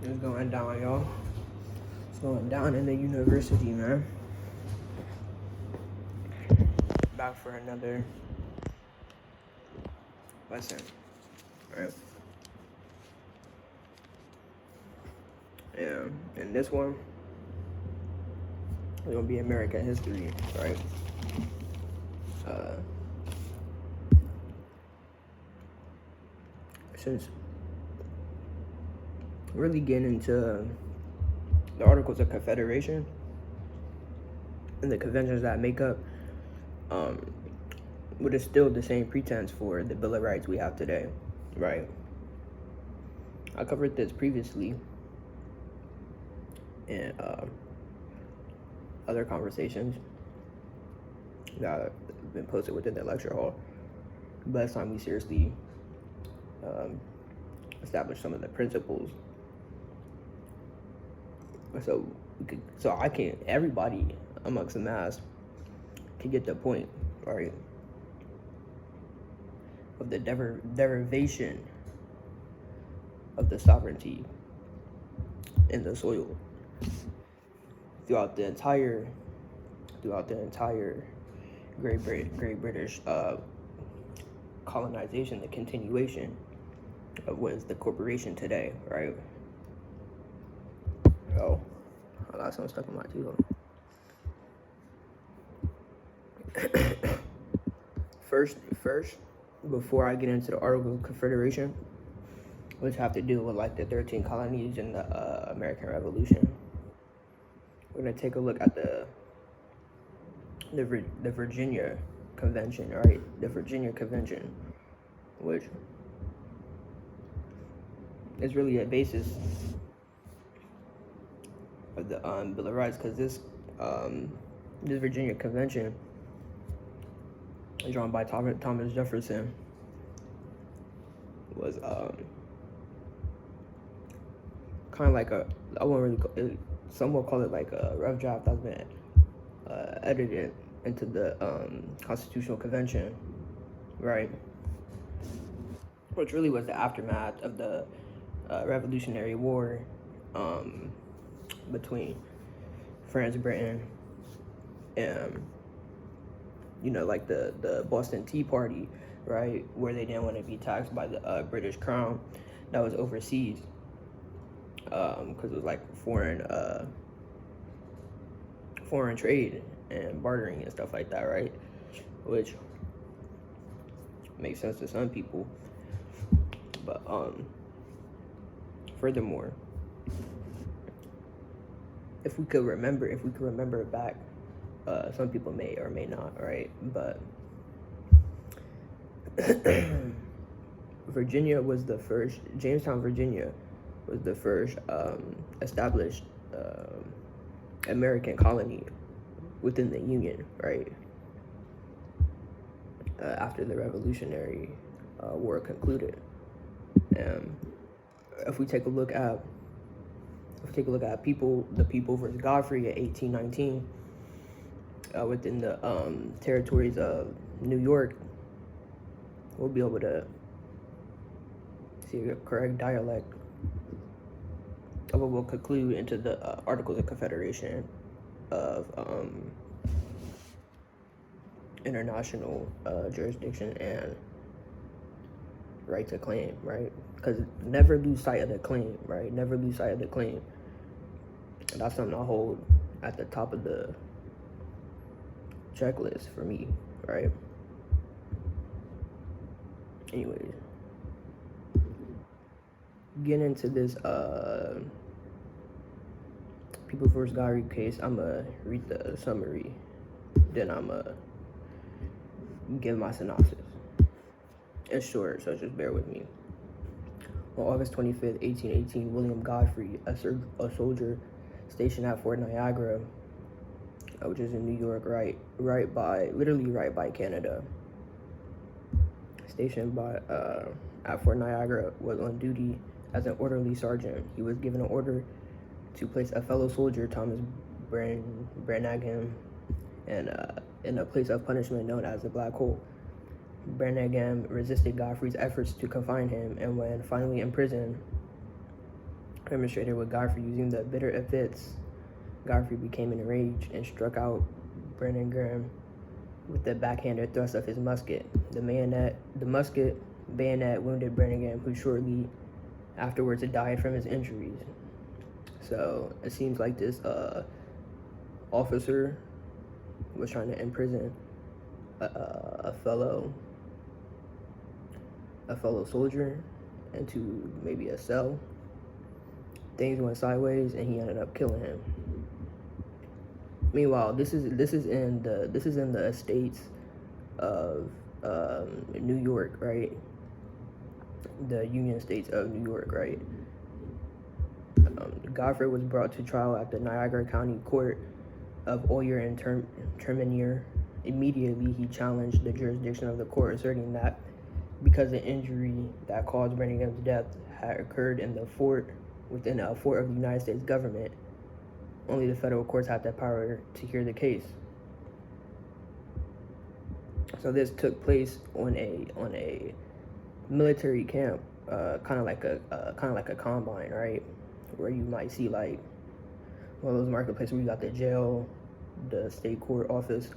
It's going down, y'all. It's going down in the university, man. back for another lesson. Right. Yeah, and this one is gonna be American history, right? Since really getting into the Articles of Confederation and the conventions that make up what is still the same pretense for the Bill of Rights we have today, right? I covered this previously in other conversations that have been posted within the lecture hall. But it's time we seriously establish some of the principles. So everybody amongst the mass can get the point, right? Of the derivation of the sovereignty in the soil throughout the entire Great British colonization, the continuation of what is the corporation today, right? Oh, I got something stuck in my tooth. First, before I get into the Articles of Confederation, which have to do with like the 13 colonies in the American Revolution, we're gonna take a look at the Virginia Convention, right? The Virginia Convention, which is really a basis of the Bill of Rights, because this Virginia Convention, drawn by Thomas Jefferson, was kind of like some will call it like a rough draft that's been edited into the Constitutional Convention, right? Which really was the aftermath of the Revolutionary War between France, Britain, and like the Boston Tea Party, right, where they didn't want to be taxed by the British Crown that was overseas, because it was like foreign trade and bartering and stuff like that, right? Which makes sense to some people, but furthermore, if we could remember back, some people may or may not, right? But Jamestown, Virginia was the first established American colony within the Union, right? After the Revolutionary War concluded. If we take a look at the People versus Godfrey in 1819, within the territories of New York, we'll be able to see the correct dialect of what will conclude into the Articles of Confederation of international jurisdiction and right to claim, right? Because never lose sight of the claim, right? Never lose sight of the claim. And that's something I hold at the top of the checklist for me, right? Anyways, getting into this People vs. Godfrey case, I'm gonna read the summary, then I'm gonna give my synopsis. It's short, so just bear with me. On August 25th, 1818, William Godfrey, a soldier stationed at Fort Niagara, which is in New York, literally right by Canada, stationed at Fort Niagara, was on duty as an orderly sergeant. He was given an order to place a fellow soldier, Thomas Brannagan, in a place of punishment known as the Black Hole. Brannagan resisted Godfrey's efforts to confine him, and when finally imprisoned, demonstrated with Godfrey using the bitter epithets. Godfrey became enraged and struck out Brannagan with the backhanded thrust of his musket. The musket bayonet wounded Brannigan, who shortly afterwards died from his injuries. So it seems like this officer was trying to imprison a fellow soldier into maybe a cell. Things went sideways, and he ended up killing him. Meanwhile, this is in the estates of New York, right? The Union States of New York, right? Godfrey was brought to trial at the Niagara County Court of Oyer and Terminier. Immediately, he challenged the jurisdiction of the court, asserting that because the injury that caused Brannigan's death had occurred in the fort, within a fort of the United States government, only the federal courts had the power to hear the case. So this took place on a military camp, kind of like a combine, right? Where you might see like one of those marketplaces where you got the jail, the state court office,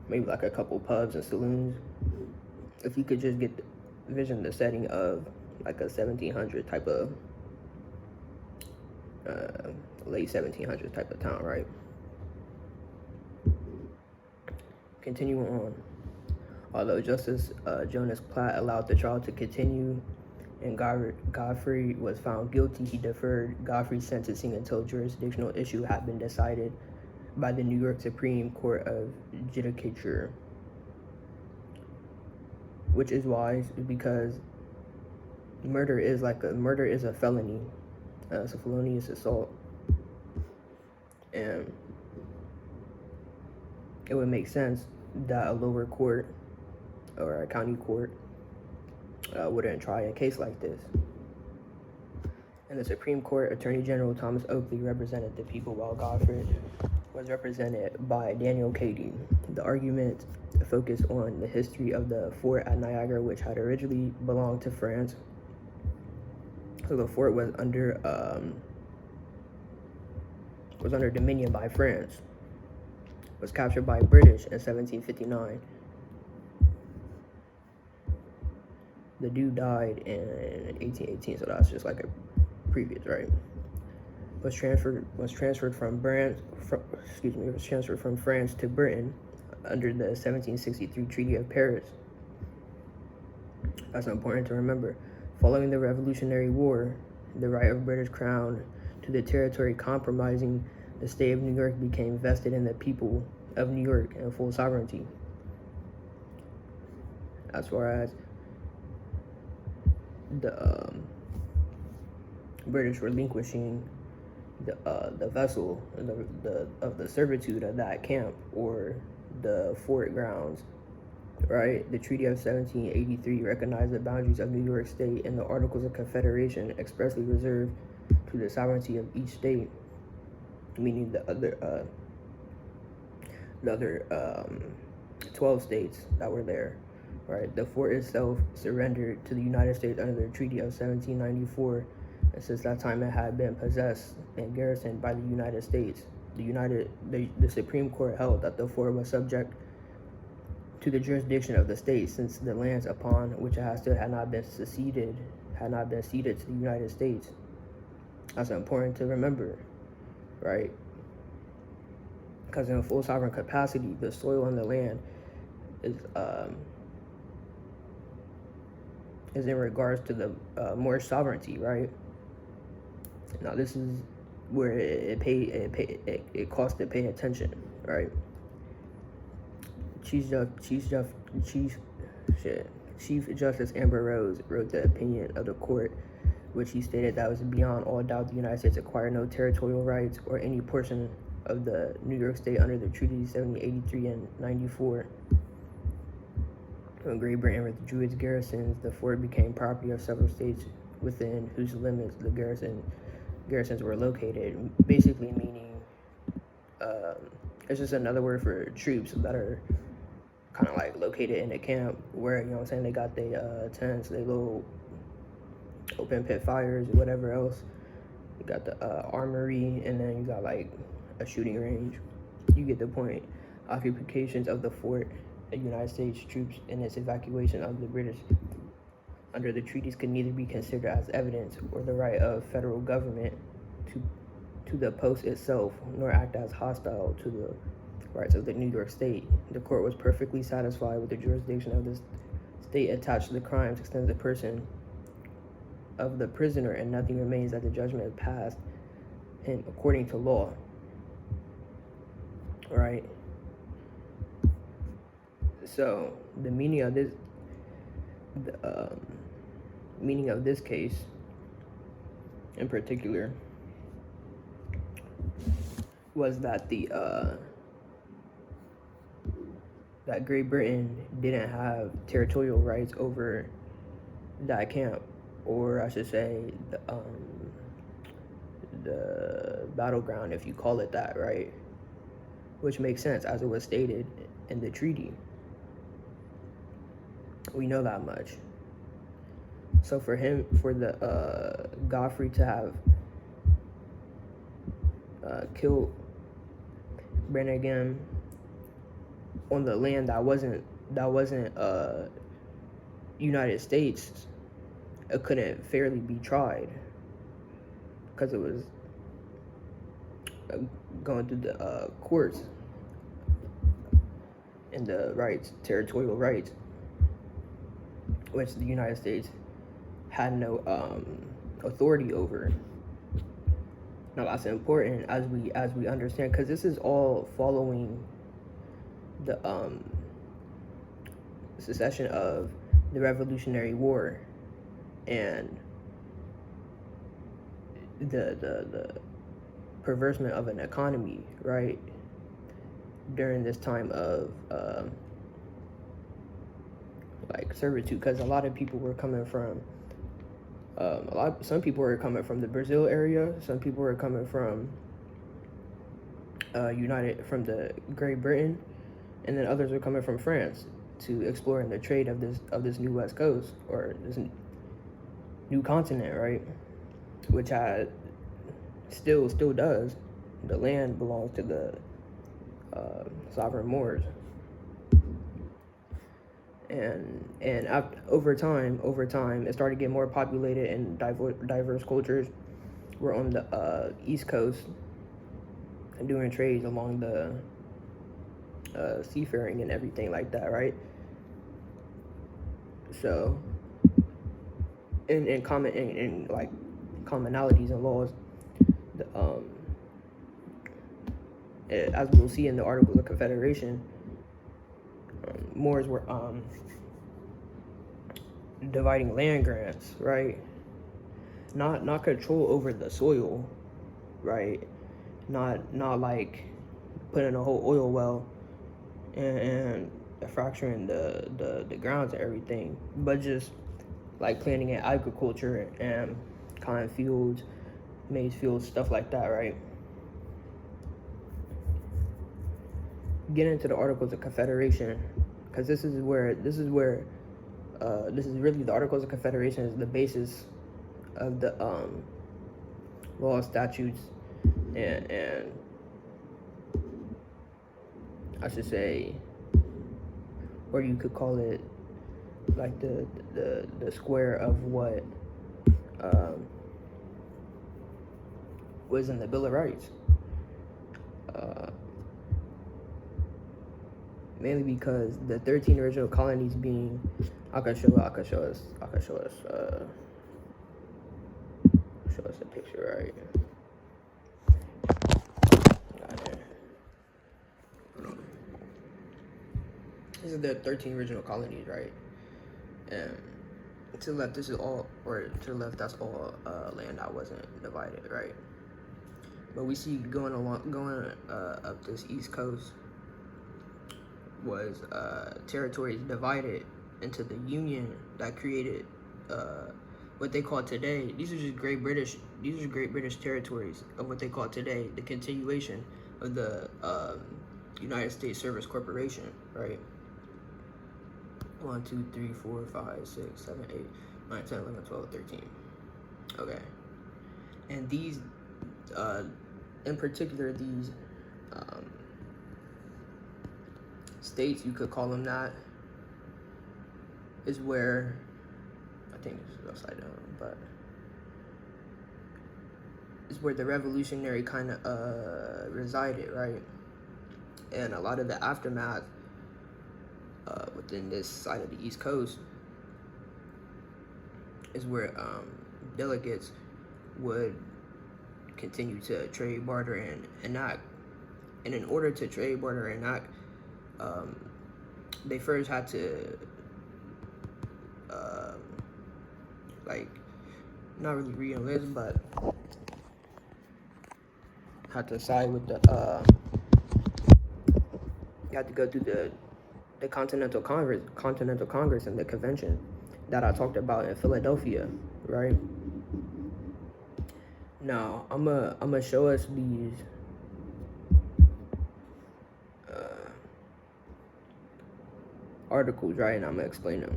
maybe like a couple pubs and saloons. If you could just get vision the setting of like a 1700 type of late 1700s type of town, right? Continuing on, although Justice Jonas Platt allowed the trial to continue and Godfrey was found guilty, he deferred Godfrey's sentencing until jurisdictional issue had been decided by the New York Supreme Court of Judicature, which is wise because murder is a felony. It's a felonious assault, and it would make sense that a lower court or a county court wouldn't try a case like this. In the Supreme Court, Attorney General Thomas Oakley represented the people, while Godfrey was represented by Daniel Cady. The argument focused on the history of the fort at Niagara, which had originally belonged to France. So the fort was under dominion by France. Was captured by British in 1759. The dude died in 1818, so that's just like a previous, right? Was transferred from France to Britain under the 1763 Treaty of Paris. That's important to remember. Following the Revolutionary War, the right of British Crown to the territory comprising the state of New York became vested in the people of New York and full sovereignty. As far as the British relinquishing the vessel of the servitude of that camp or the fort grounds, right? The Treaty of 1783 recognized the boundaries of New York State, and the Articles of Confederation expressly reserved to the sovereignty of each state, meaning the other 12 states that were there, right? The fort itself surrendered to the United States under the Treaty of 1794, and since that time it had been possessed and garrisoned by the United States. The Supreme Court held that the fort was subject to the jurisdiction of the state, since the lands upon which it had stood had not been ceded to the United States. That's important to remember, right? Because in a full sovereign capacity, the soil and the land is in regards to the more sovereignty, right? Now this is where it costs to pay attention, right? Chief Justice Amber Rose wrote the opinion of the court, which he stated that it was beyond all doubt the United States acquired no territorial rights or any portion of the New York State under the Treaties 1783 and 94. When Great Britain withdrew its garrisons, the fort became property of several states within whose limits the garrisons were located. Basically meaning, it's just another word for troops that are kind of like located in a camp where, you know what I'm saying, they got their tents, their little open pit fires, whatever else. You got the armory, and then you got like a shooting range. You get the point. occupations of the fort, the United States troops, and its evacuation of the British under the treaties could neither be considered as evidence or the right of federal government to the post itself, nor act as hostile to the rights of the New York State. The court was perfectly satisfied with the jurisdiction of the state attached to the crimes extended to the person of the prisoner, and nothing remains that the judgment is passed in according to law. Right? So the meaning of this case in particular was that that Great Britain didn't have territorial rights over that camp, or I should say the battleground, if you call it that, right? Which makes sense, as it was stated in the treaty. We know that much. So for the Godfrey to have killed Brannigan on the land that wasn't United States, it couldn't fairly be tried because it was going through the courts and the rights, territorial rights, which the United States had no authority over. Now that's important as we understand, because this is all following the secession of the Revolutionary War and the perversion of an economy, right? During this time of like servitude, because a lot of people were coming from some people were coming from the Brazil area, some people were coming from from the Great Britain, and then others were coming from France to exploring the trade of this new West Coast, or this new continent, right? Which had still does. The land belongs to the sovereign Moors. And over time, it started getting more populated, and diverse cultures were on the East Coast and doing trades along the seafaring and everything like that, right? So, in like commonalities and laws, as we'll see in the Articles of Confederation, Moors were dividing land grants, right? Not control over the soil, right? Not like putting a whole oil well and fracturing the grounds and everything, but just like planting in agriculture and cotton fields, maize fields, stuff like that, right? Get into the Articles of Confederation, because this is really the Articles of Confederation is the basis of the law, statutes, and I should say, or you could call it like the square of what was in the Bill of Rights. Mainly because the 13 original colonies being, I can show us a picture right here. These are the 13 original colonies, right? And to the left, this is all, or to the left, that's all land that wasn't divided, right? But we see going up this East Coast was territories divided into the Union that created what they call today. These are just Great British territories of what they call today the continuation of the United States Service Corporation, right? 1, 2, 3, 4, 5, 6, 7, 8, 9, 10, 11, 12, 13. Okay. And these, in particular, these states, you could call them that, is where, I think this is upside down, but is where the revolutionary kind of resided, right? And a lot of the aftermath within this side of the East Coast is where delegates would continue to trade, barter, and enact. And in order to trade, barter, and enact, they first had to, like, not really re-enlist, but had to side with the, you had to go through the Continental Congress and the convention that I talked about in Philadelphia, right? Now, I'm gonna show us these articles, right? And I'm gonna explain them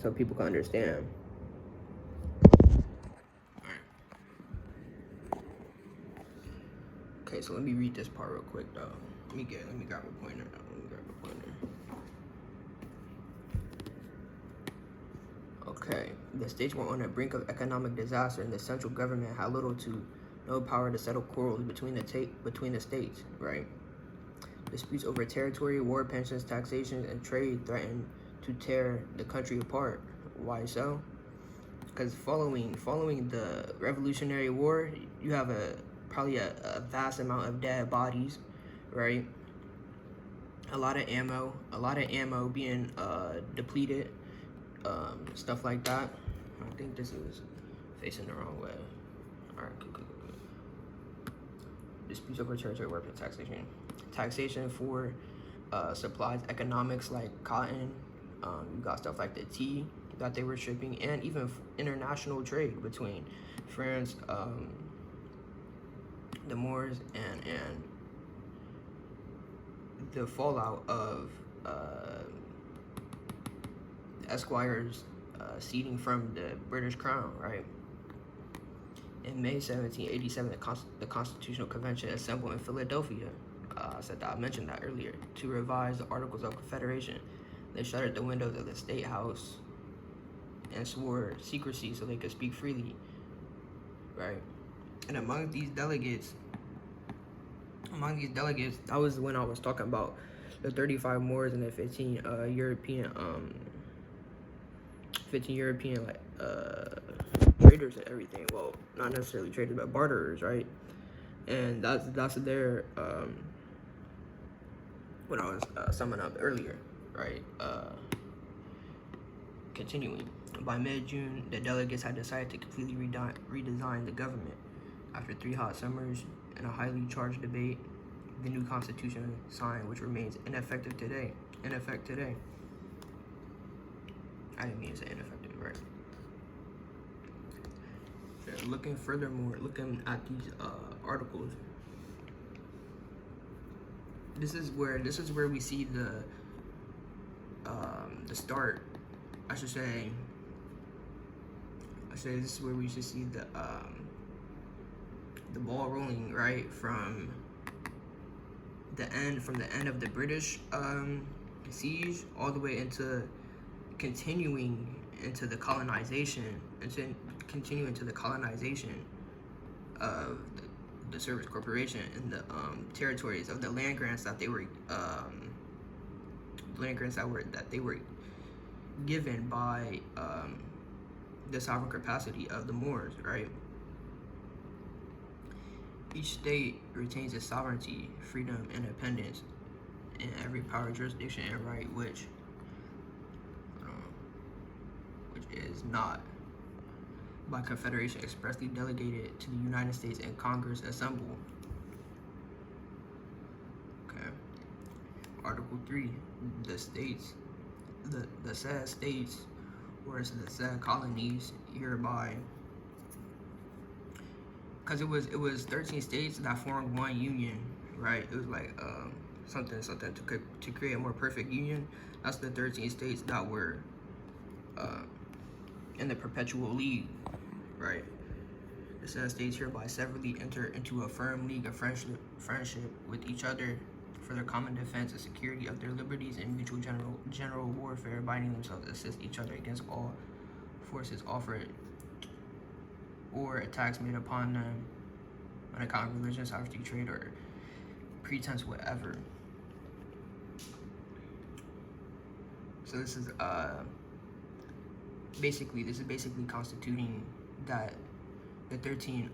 so people can understand. Okay, so let me read this part real quick, though. Let me grab a pointer. Okay, the states were on the brink of economic disaster, and the central government had little to no power to settle quarrels between the states, right? Disputes over territory, war, pensions, taxation, and trade threatened to tear the country apart. Why so? Because following the Revolutionary War, you have probably a vast amount of dead bodies, right? A lot of ammo being depleted, stuff like that. I think this is facing the wrong way. All right, good. Disputes over territory, war, taxation. Taxation for supplies, economics like cotton. You got stuff like the tea that they were shipping, and even international trade between France, the Moors, and the fallout of Esquires ceding from the British Crown, right? In May 1787, the Constitutional Convention assembled in Philadelphia. I mentioned that earlier, to revise the Articles of Confederation. They shuttered the windows of the State House and swore secrecy so they could speak freely, right? And among these delegates, that was when I was talking about the 35 Moors and the 15 European like traders and everything. Well, not necessarily traders, but barterers, right? And that's their what I was summing up earlier, right? Continuing. By mid-June, the delegates had decided to completely redesign the government. After 3 hot summers and a highly charged debate, the new constitution signed, which remains in effect today. I didn't mean to say ineffective, right? So looking at these articles, this is where we see the start. I should say this is where we should see the ball rolling, right, from the end of the British siege all the way into continuing into the colonization of the Service Corporation and the territories of the land grants that they were given by the sovereign capacity of the Moors, right? Each state retains its sovereignty, freedom, and independence in every power, jurisdiction, and right which is not by Confederation expressly delegated to the United States and Congress assembled. Okay. Article 3, the states, the said states, or the said colonies hereby, because it was 13 states that formed one union, right? It was like something to create a more perfect union. That's the 13 states that were in the perpetual league, right? The said states hereby severally enter into a firm league of friendship with each other for the common defense and security of their liberties and mutual general warfare, binding themselves to assist each other against all forces offered or attacks made upon them on account of religion, sovereignty, trade, or pretense whatever. So this is basically constituting that the 13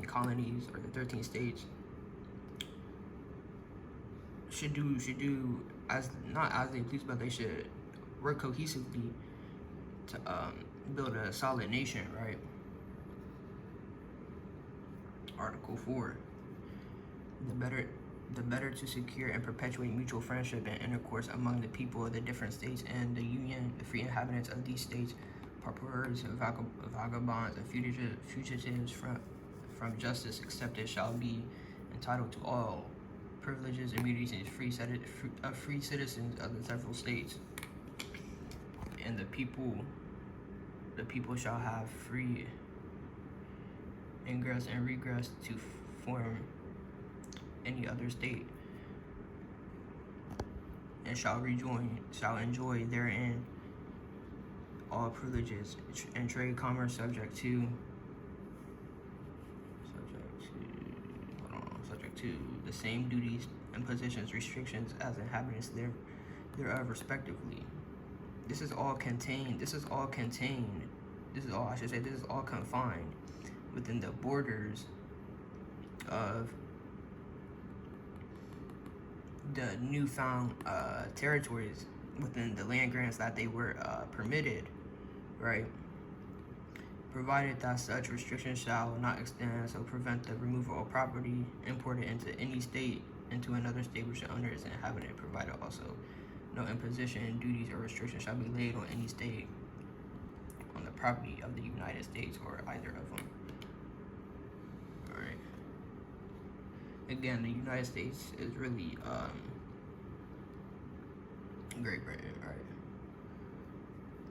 colonies or the 13 states should do as not as they please, but they should work cohesively to build a solid nation, right? Article 4. The better to secure and perpetuate mutual friendship and intercourse among the people of the different states and the Union, the free inhabitants of these states, pauperers, vagabonds, and fugitives from justice, accepted, shall be entitled to all privileges, immunities, and free citizens of the several states. And the people shall have free ingress and regress to form any other state, and shall enjoy therein all privileges and trade commerce subject to the same duties, impositions, restrictions as inhabitants thereof respectively. This is all confined within the borders of the newfound territories within the land grants that they were permitted, right? Provided that such restrictions shall not extend so prevent the removal of property imported into any state into another state which the owner is inhabitant, provided also no imposition, duties, or restrictions shall be laid on any state on the property of the United States or either of them. Alright. Again, the United States is really Great Britain, right?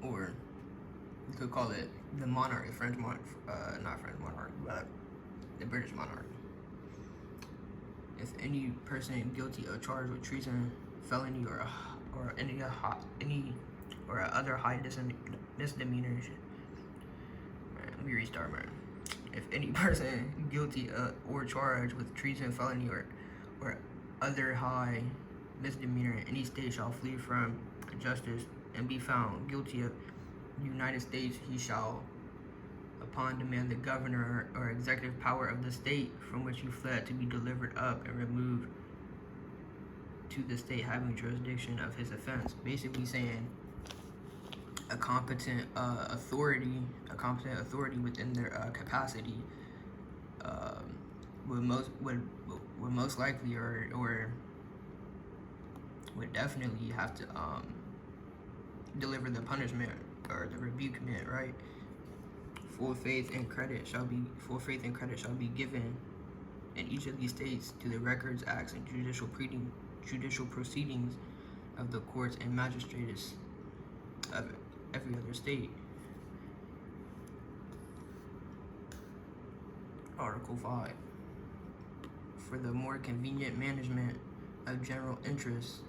Or you could call it the monarch, not French monarch, but the British monarch. If any person guilty of charge with treason, felony, or any other high misdemeanor, let me restart, man. If any person guilty of or charged with treason, felony, or other high misdemeanor in any state shall flee from justice and be found guilty of the United States, he shall, upon demand the governor or executive power of the state from which he fled, to be delivered up and removed to the state having jurisdiction of his offense. Basically saying a competent authority within their capacity would most likely or would definitely have to deliver the punishment or the rebukement, right? Full faith and credit shall be given in each of these states to the records, acts, and judicial proceedings of the courts and magistrates of every other state. Article 5. For the more convenient management of general interests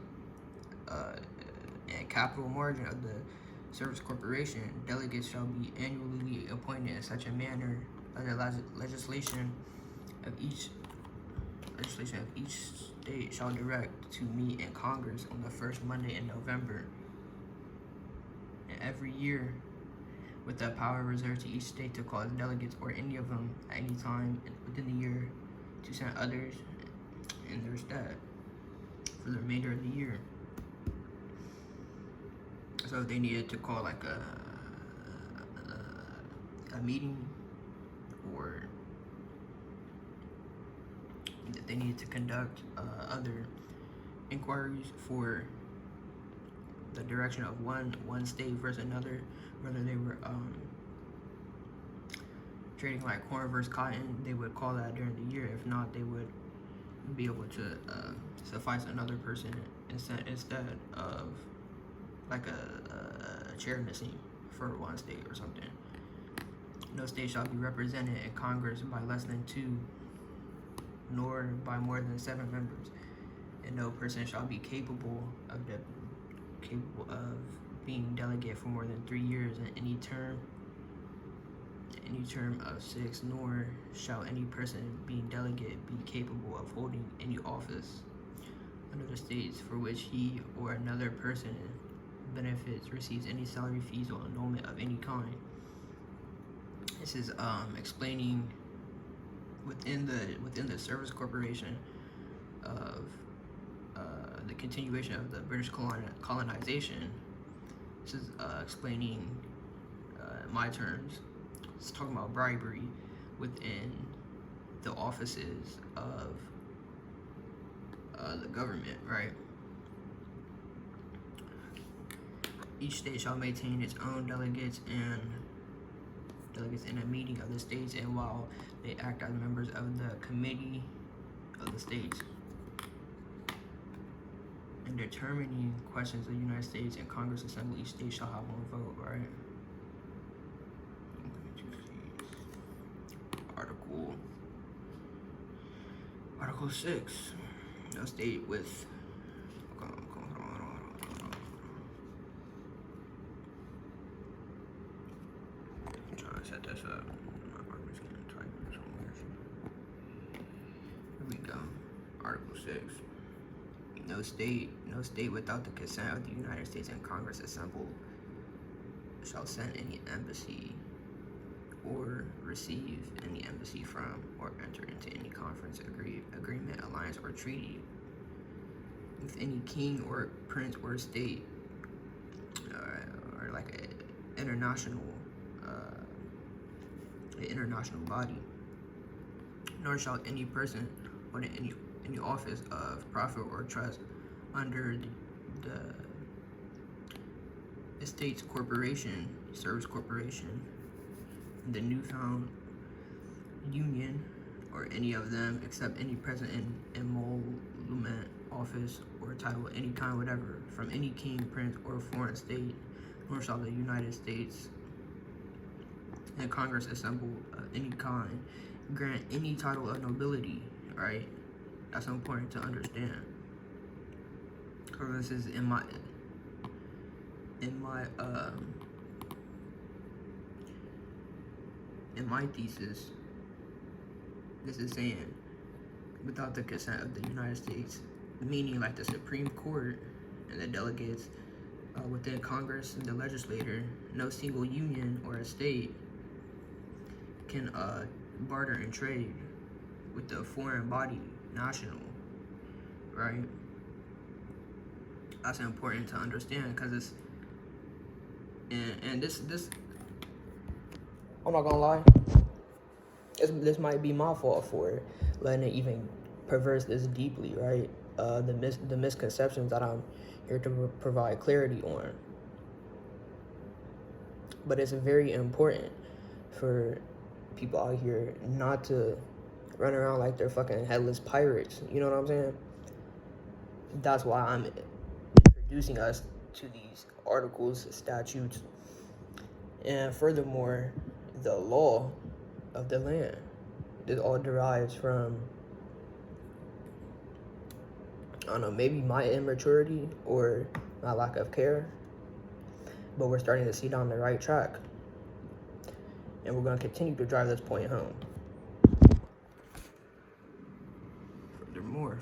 and capital margin of the Service Corporation, delegates shall be annually appointed in such a manner that the legislation of each state shall direct to meet in Congress on the first Monday in November, and every year, with the power reserved to each state to call its delegates or any of them at any time within the year to send others in their stead for the remainder of the year. So if they needed to call like a meeting, or if they needed to conduct other inquiries for the direction of one state versus another, whether they were trading like corn versus cotton, they would call that during the year. If not, they would be able to suffice another person instead of like a chair missing for one state or something. No state shall be represented in Congress by less than 2, nor by more than 7 members. and no person shall be capable of being delegate for more than 3 years in any term of 6, nor shall any person being delegate be capable of holding any office under the states for which he or another person benefits, receives any salary, fees, or annulment of any kind. This is explaining within the service corporation of the continuation of the British colonization. This is explaining my terms. It's talking about bribery within the offices of the government, right? Each state shall maintain its own delegates in a meeting of the states, and while they act as members of the committee of the states in determining questions of the United States and Congress Assembly, each state shall have one vote, right? Article 6. No state with I'm trying to set this up. I'm just gonna type it somewhere. Here we go. Article 6. No state without the consent of the United States and Congress assembled shall send any embassy or receive any embassy from or enter into any conference, agreement, alliance, or treaty with any king or prince or state or like an international body, nor shall any person hold any office of profit or trust under the state's corporation, service corporation, the newfound union, or any of them, except any present in emolument, office, or title of any kind, whatever, from any king, prince, or foreign state, nor shall the United States and Congress assembled of any kind grant any title of nobility, right? That's important to understand. So this is in my thesis. This is saying without the consent of the United States, meaning like the Supreme Court and the delegates within Congress and the legislature, no single union or a state can barter and trade with the foreign body national, right? That's important to understand because it's and this I'm not gonna lie, this might be my fault for letting it even perverse this deeply, right? The misconceptions that I'm here to provide clarity on. But it's very important for people out here not to run around like they're fucking headless pirates. You know what I'm saying? That's why I'm introducing us to these articles, statutes, and furthermore, the law of the land. This all derives from, I don't know, maybe my immaturity or my lack of care, but we're starting to see down the right track. And we're going to continue to drive this point home.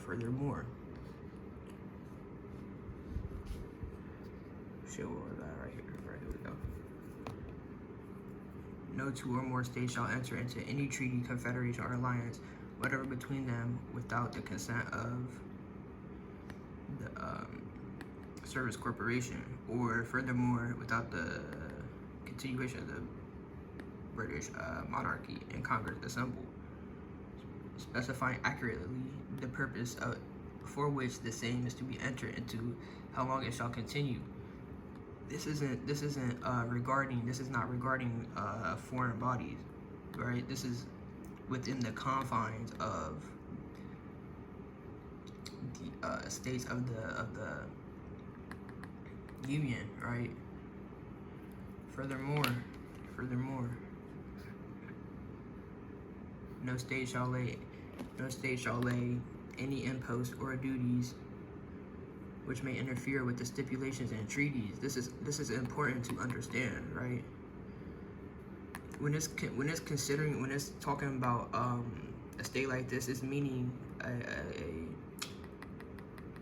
Furthermore. Shit, what was that right here? Right, here we go. No two or more states shall enter into any treaty, confederation, or alliance, whatever between them, without the consent of the service corporation, or furthermore, without the continuation of the British monarchy and Congress assembled, specifying accurately the purpose for which the same is to be entered into, how long it shall continue. This is not regarding foreign bodies, right? This is within the confines of the states of the union, right? Furthermore, no state shall lay any imposts or duties which may interfere with the stipulations and treaties. This is important to understand, right? When it's talking about a state like this, it's meaning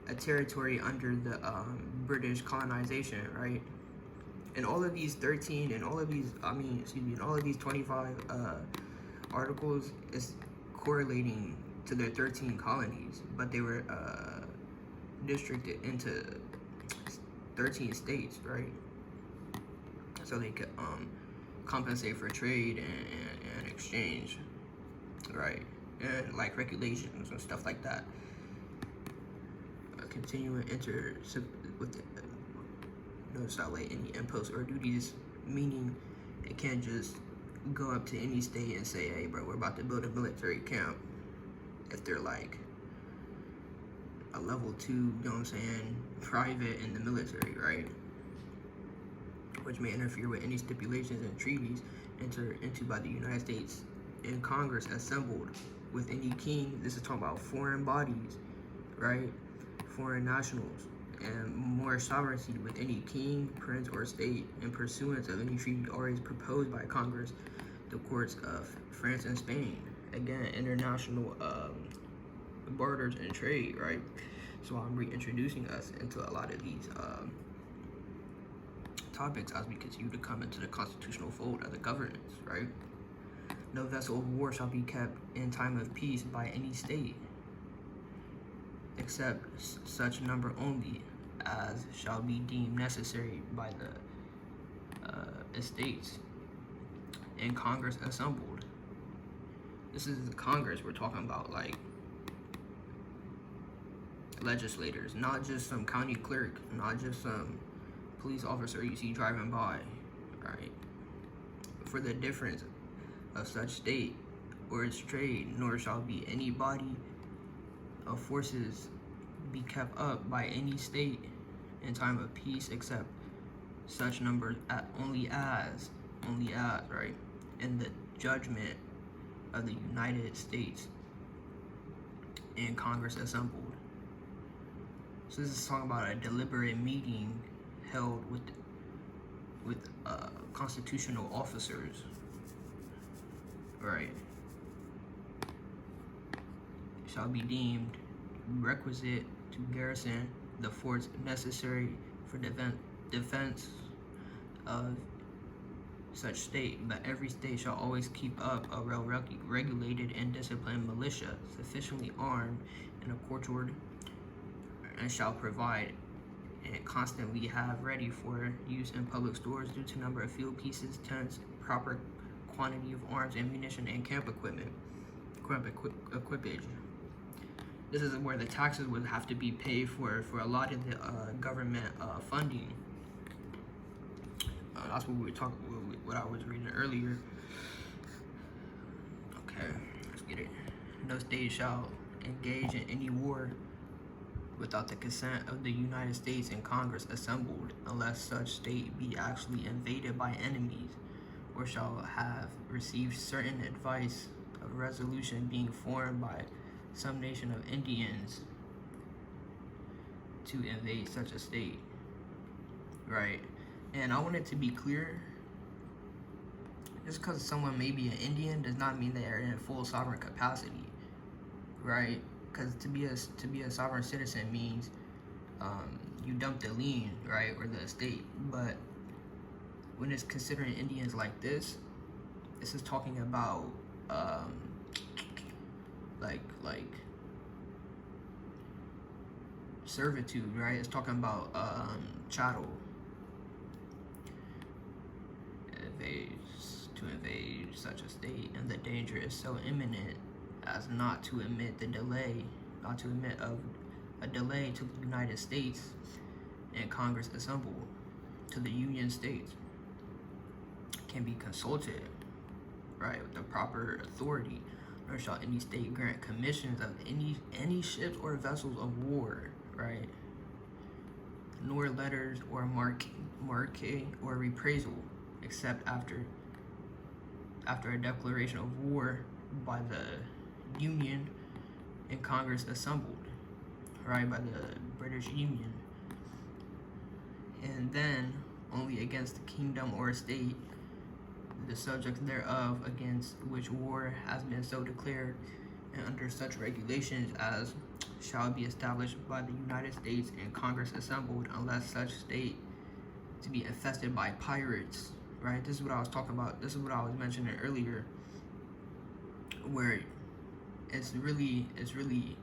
a territory under the British colonization, right? And all of these 13 and all of these, and all of these 25 articles is correlating to their 13 colonies, but they were districted into 13 states, right? So they could compensate for trade and exchange, right? And like regulations and stuff like that. Continuing with no shall lay any imposts or duties, meaning it can't just go up to any state and say, hey bro, we're about to build a military camp if they're like a level 2, you know what I'm saying, private in the military, right? Which may interfere with any stipulations and treaties entered into by the United States in Congress assembled with any king. This is talking about foreign bodies, right? Foreign nationals, and more sovereignty with any king, prince, or state in pursuance of any treaty already proposed by Congress, the courts of France and Spain. Again, international barters and trade, right? So I'm reintroducing us into a lot of these topics as we continue to come into the constitutional fold of the governance, right? No vessel of war shall be kept in time of peace by any state, except such number only as shall be deemed necessary by the estates in Congress assembled. This is the Congress we're talking about, like legislators, not just some county clerk, not just some police officer you see driving by, right? For the difference of such state or its trade, nor shall be any body of forces be kept up by any state in time of peace, except such numbers only as, right, in the judgment of the United States in Congress assembled. So this is talking about a deliberate meeting held with constitutional officers, right? Shall be deemed requisite to garrison the forts necessary for defense of such state, but every state shall always keep up a well-regulated and disciplined militia, sufficiently armed and accoutred, and shall provide and constantly have ready for use in public stores due to number of field pieces, tents, proper quantity of arms, ammunition, and camp equipage. This is where the taxes would have to be paid for a lot of the government funding. That's what we were talking, what I was reading earlier. Okay, let's get it. No state shall engage in any war without the consent of the United States and Congress assembled, unless such state be actually invaded by enemies, or shall have received certain advice of resolution being formed by some nation of Indians to invade such a state, right? And I want it to be clear, just because someone may be an Indian does not mean they are in full sovereign capacity, right? Because to be a sovereign citizen means you dump the lien, right, or the estate. But when it's considering Indians like this is talking about like servitude, right? It's talking about chattel. To invade such a state, and the danger is so imminent as not to admit of a delay to the United States and Congress assembled to the Union States can be consulted, right, with the proper authority, nor shall any state grant commissions of any ships or vessels of war, right, nor letters or marque or reprisal, except after a declaration of war by the Union and Congress assembled, right, by the British Union, and then only against the kingdom or state, the subjects thereof, against which war has been so declared, and under such regulations as shall be established by the United States and Congress assembled, unless such state to be infested by pirates, right? This is what I was talking about. This is what I was mentioning earlier, where it's really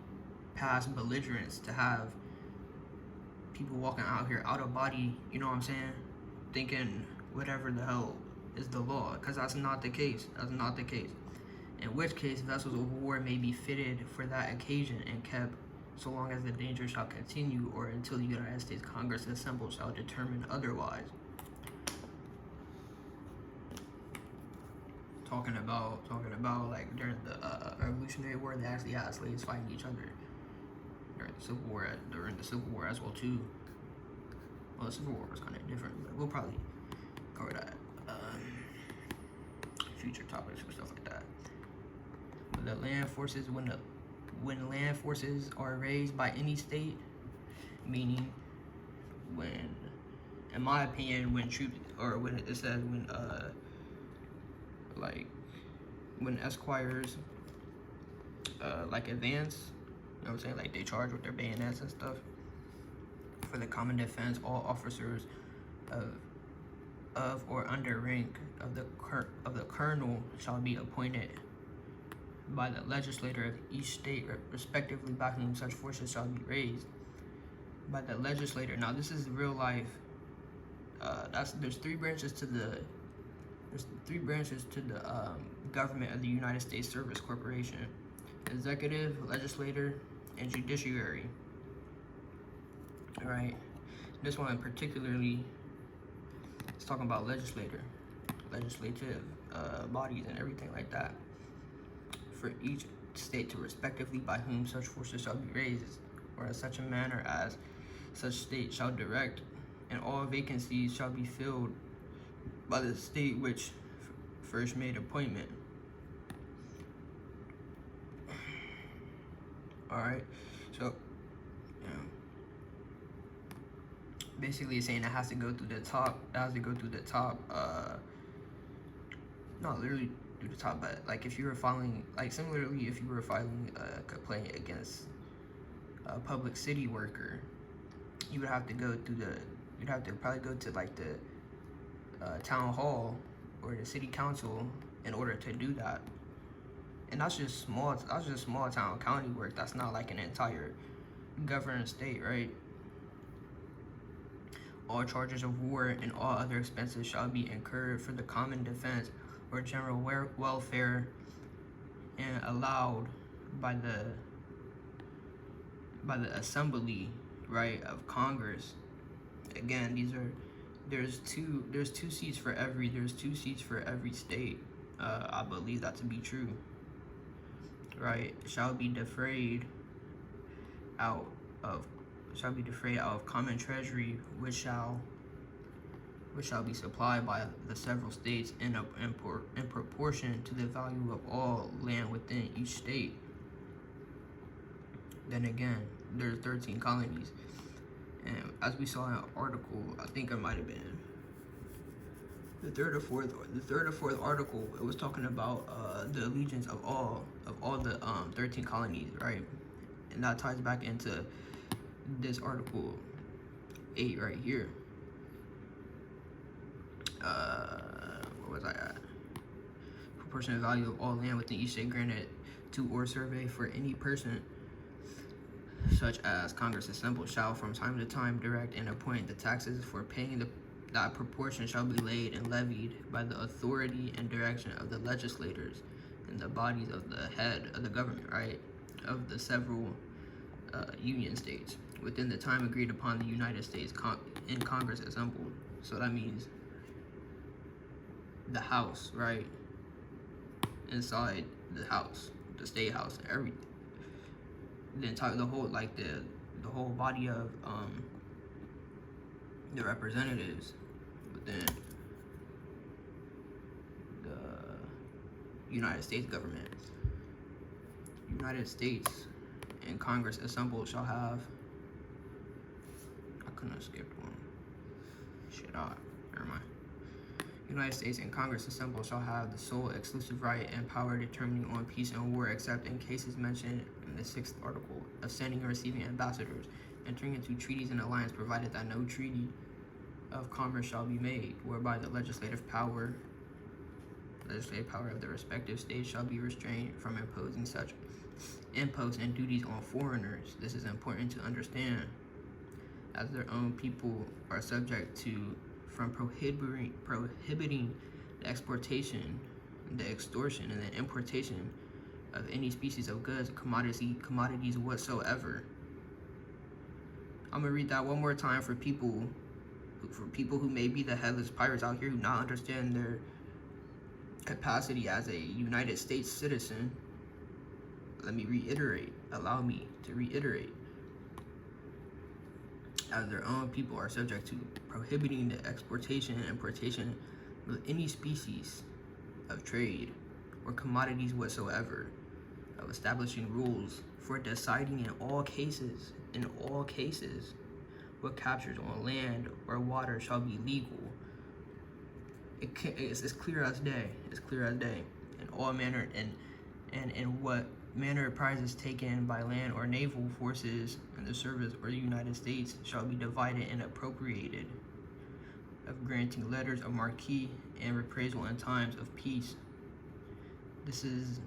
past belligerence to have people walking out here out of body, you know what I'm saying, thinking whatever the hell is the law, because that's not the case. That's not the case. In which case, vessels of war may be fitted for that occasion and kept so long as the danger shall continue, or until the United States Congress assembled shall determine otherwise. Talking about like during the Revolutionary War, they actually had slaves fighting each other during the Civil War as well too. Well, the Civil War was kind of different, but we'll probably cover that future topics or stuff like that. But the land forces, when land forces are raised by any state, meaning when, in my opinion, when troops, or when it says when esquires like advance, you know what I'm saying, like they charge with their bayonets and stuff for the common defense, all officers of or under rank of the colonel shall be appointed by the legislator of each state, respectively, by whom such forces shall be raised by the legislator. Now, this is real life. There's three branches to the government of the United States Service Corporation: executive, legislator, and judiciary. All right. This one particularly is talking about legislative bodies and everything like that, for each state to respectively by whom such forces shall be raised, or in such a manner as such state shall direct, and all vacancies shall be filled by the state which first made appointment. All right, so basically it's saying it has to go through the top. Not literally through the top, but like if you were filing, like similarly, if you were filing a complaint against a public city worker, you would have to go through you'd have to probably go to like the town hall or the city council in order to do that. And that's just small town county work. That's not like an entire governed state, right? All charges of war and all other expenses shall be incurred for the common defense or general welfare, and allowed by the assembly, right, of Congress. Again, there's two seats for every state. I believe that to be true, right? Shall be defrayed out of common treasury, which shall be supplied by the several states in proportion to the value of all land within each state. Then again, there's 13 colonies, and as we saw in an article, I think it might have been the third or fourth article, it was talking about the allegiance of all the 13 colonies, right? And that ties back into this article 8 right here. Where was I at? Proportionate value of all land within each state granted to or survey for any person such as Congress assembled shall from time to time direct and appoint the taxes for paying that proportion shall be laid and levied by the authority and direction of the legislators and the bodies of the head of the government, right, of the several union states within the time agreed upon the United States in Congress assembled. So that means the House, right? Inside the House, the State House, everything. The whole body of the representatives within the United States government. United States and Congress assembled shall have. I couldn't have skipped one. Never mind. United States and Congress assembled shall have the sole exclusive right and power determining on peace and war, except in cases mentioned in the 6th article, of sending and receiving ambassadors, entering into treaties and alliance, provided that no treaty of commerce shall be made, whereby the legislative power of the respective states shall be restrained from imposing such imposts and duties on foreigners. This is important to understand, as their own people are subject to from prohibiting the exportation, the extortion, and the importation of any species of goods, commodities whatsoever. I'm gonna read that one more time for people who may be the headless pirates out here who not understand their capacity as a United States citizen. Let me reiterate. Allow me to reiterate. As their own people are subject to prohibiting the exportation and importation of any species of trade or commodities whatsoever, of establishing rules for deciding in all cases, what captures on land or water shall be legal. It's clear as day. It's clear as day. In all manner and in what manner prizes taken by land or naval forces in the service of the United States shall be divided and appropriated, of granting letters of marque and reprisal in times of peace. This is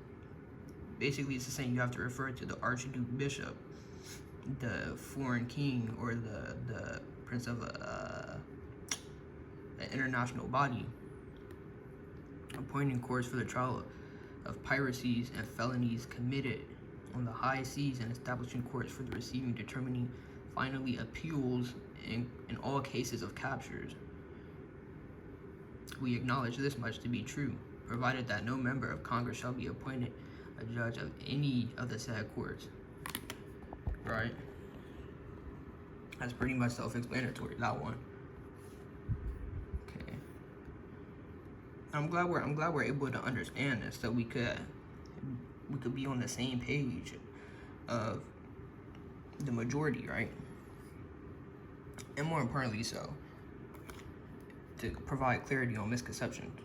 basically, it's the same. You have to refer to the Archduke Bishop, the foreign king, or the prince of an international body, appointing courts for the trial of piracies and felonies committed on the high seas, and establishing courts for the receiving, determining finally appeals in all cases of captures. We acknowledge this much to be true, provided that no member of Congress shall be appointed a judge of any of the said courts. Right? That's pretty much self-explanatory, that one. Okay. I'm glad we're able to understand this, so we could be on the same page of the majority, right? And more importantly so, to provide clarity on misconceptions.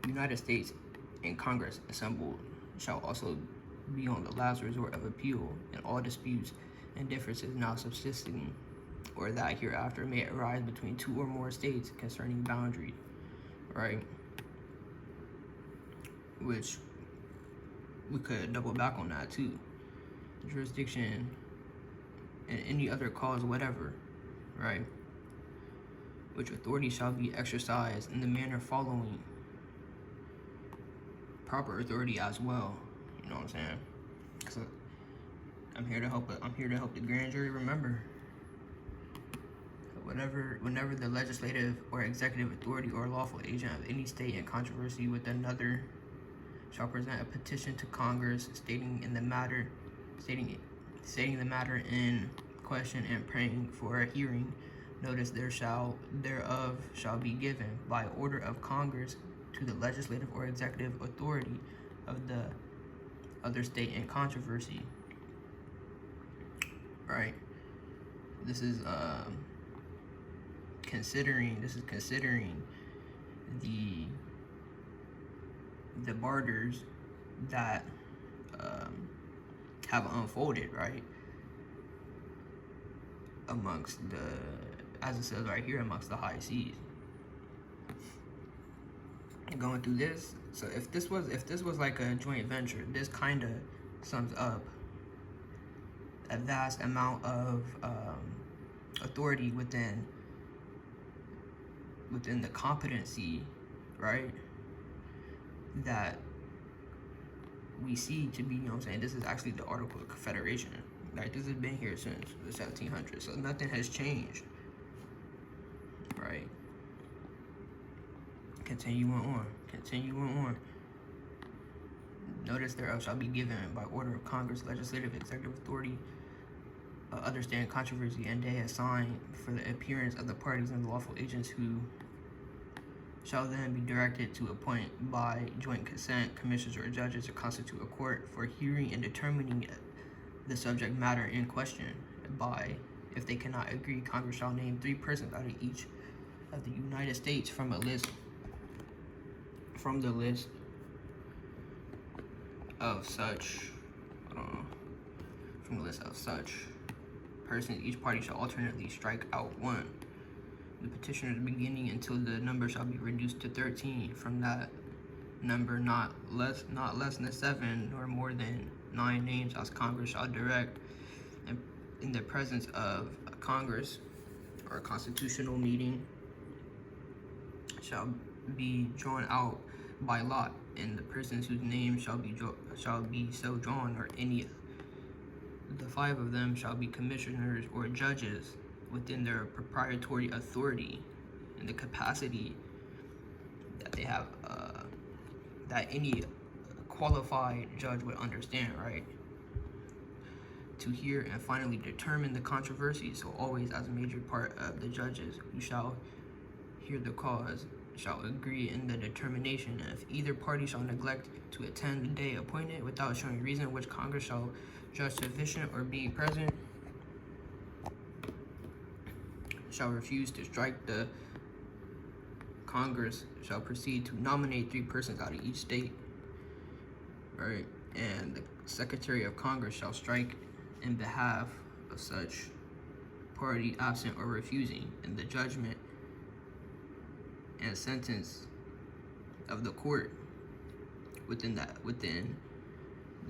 United States and Congress assembled shall also be on the last resort of appeal in all disputes and differences now subsisting, or that hereafter may arise between two or more states concerning boundary, right? Which we could double back on that too. Jurisdiction and any other cause, whatever, right? Which authority shall be exercised in the manner following. Proper authority as well. You know what I'm saying? Cause I'm here to help the grand jury remember. Whenever the legislative or executive authority or lawful agent of any state in controversy with another shall present a petition to Congress stating the matter in question and praying for a hearing, notice thereof shall be given by order of Congress to the legislative or executive authority of the other state in controversy. Right? This is considering the barters that have unfolded, right, amongst as it says right here, amongst the high seas. Going through this, so if this was like a joint venture, this kind of sums up a vast amount of authority within the competency, right, that we see to be, you know what I'm saying, this is actually the Article of Confederation, right? This has been here since the 1700s, so nothing has changed, right? Continuing on. Notice thereof shall be given by order of Congress, legislative, executive authority, understand controversy and day assigned for the appearance of the parties and lawful agents, who shall then be directed to appoint by joint consent commissioners or judges to constitute a court for hearing and determining the subject matter in question by If they cannot agree, Congress shall name 3 persons out of each of the United States from the list of such persons. Each party shall alternately strike out 1. The petitioners beginning until the number shall be reduced to 13. From that number, not less than 7 nor more than 9 names, as Congress shall direct, and in the presence of Congress or a constitutional meeting, shall be drawn out by lot, and the persons whose names shall be so drawn, or any the 5 of them, shall be commissioners or judges within their proprietary authority in the capacity that they have, that any qualified judge would understand, right? To hear and finally determine the controversy. So always, as a major part of the judges who shall hear the cause shall agree in the determination. And if either party shall neglect to attend the day appointed without showing reason which Congress shall judge sufficient, or being present shall refuse to strike, the Congress shall proceed to nominate 3 persons out of each state, right? And the Secretary of Congress shall strike in behalf of such party absent or refusing, and the judgment and sentence of the court within the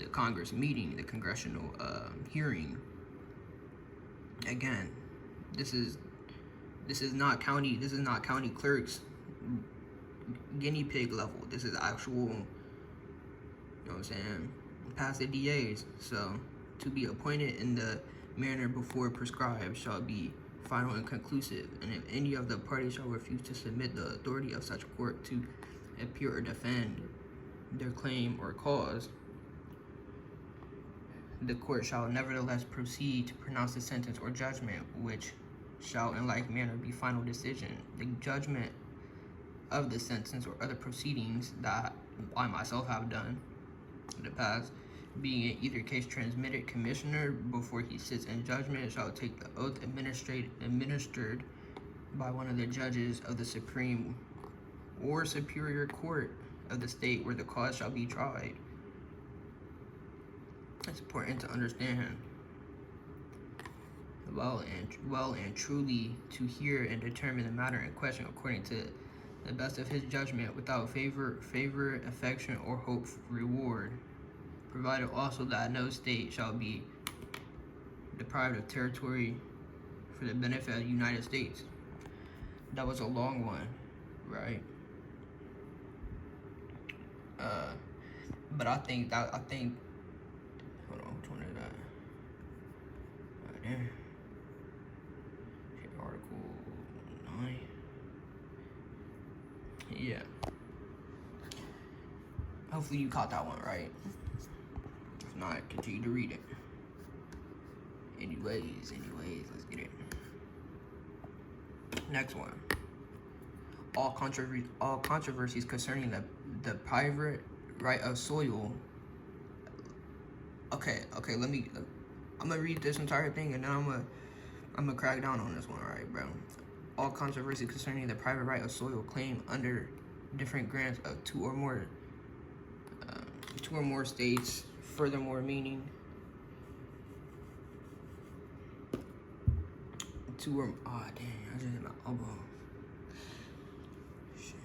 Congress meeting, the congressional hearing. Again, this is not county clerks guinea pig level. This is actual, you know what I'm saying, past the DAs. So, to be appointed in the manner before prescribed shall be final and conclusive, and if any of the parties shall refuse to submit the authority of such court to appear or defend their claim or cause, the court shall nevertheless proceed to pronounce the sentence or judgment, which shall in like manner be final decision. The judgment of the sentence or other proceedings that I myself have done in the past, being in either case transmitted, commissioner before he sits in judgment shall take the oath administered by one of the judges of the Supreme or Superior Court of the state where the cause shall be tried. It's important to understand well and truly to hear and determine the matter in question according to the best of his judgment, without favor, affection, or hope for reward, provided also that no state shall be deprived of territory for the benefit of the United States. That was a long one, right? But I think, hold on, which one is that? Right there. Okay, Article 9. Yeah. Hopefully you caught that one, right? If not, continue to read it. Anyways, let's get it. Next one. All controversies concerning the private right of soil. Okay, I'm gonna read this entire thing and then I'm gonna crack down on this one, alright, bro? All controversies concerning the private right of soil claim under different grants of two or more states, furthermore meaning I just hit my elbow. Shit.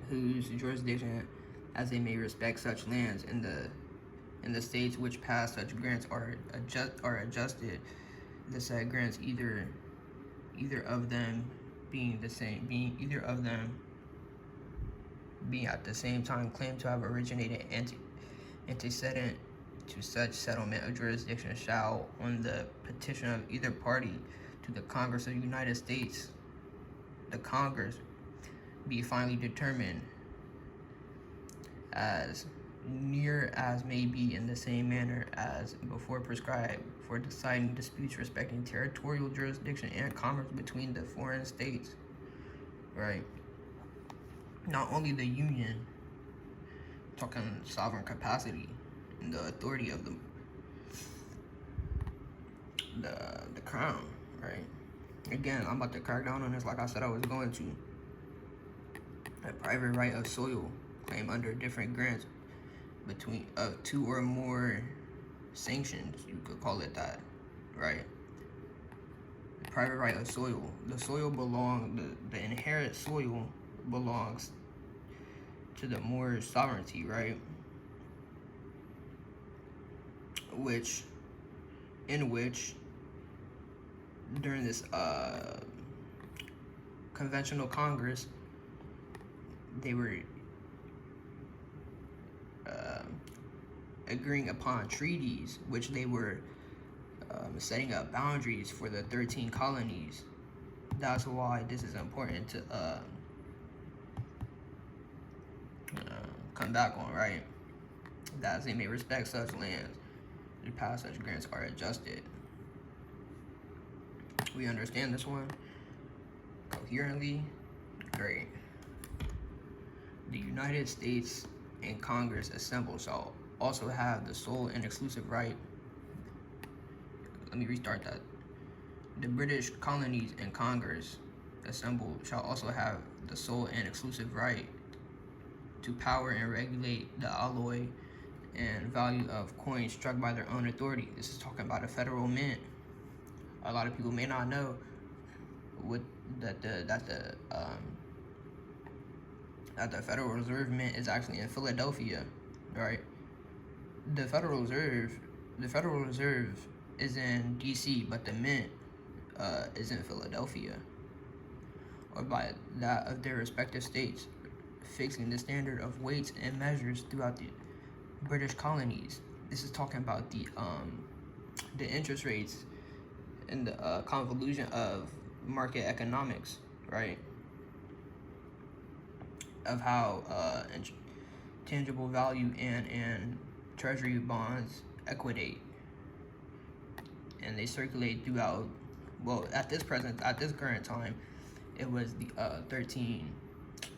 Whose jurisdiction as they may respect such lands in the states which pass such grants are adjusted, the said grants either of them being at the same time claimed to have originated antecedent to such settlement of jurisdiction shall, on the petition of either party to the Congress of the United States, the Congress, be finally determined as near as may be in the same manner as before prescribed for deciding disputes respecting territorial jurisdiction and commerce between the foreign states, right? Not only the Union, talking sovereign capacity and the authority of the crown, right? Again, I'm about to crack down on this like I said I was going to. A private right of soil claim under different grants between of two or more sanctions, you could call it that, right? Private right of soil. The soil the inherent soil belongs to the Moorish sovereignty, right? In which during this conventional Congress, they were agreeing upon treaties, which they were setting up boundaries for the 13 colonies. That's why this is important to come back on, right? That they may respect such lands, the past such grants are adjusted. We understand this one coherently? Great. The United States and Congress assembled shall also have the sole and exclusive right. Let me restart that. The British colonies and Congress assembled shall also have the sole and exclusive right to power and regulate the alloy and value of coins struck by their own authority. This is talking about a federal mint. A lot of people may not know that the Federal Reserve Mint is actually in Philadelphia, right? The Federal Reserve is in D.C., but the mint is in Philadelphia, or by that of their respective states, fixing the standard of weights and measures throughout the British colonies. This is talking about the interest rates and the convolution of market economics, right? Of how tangible value and treasury bonds equidate, and they circulate throughout. Well, at this current time, it was the 13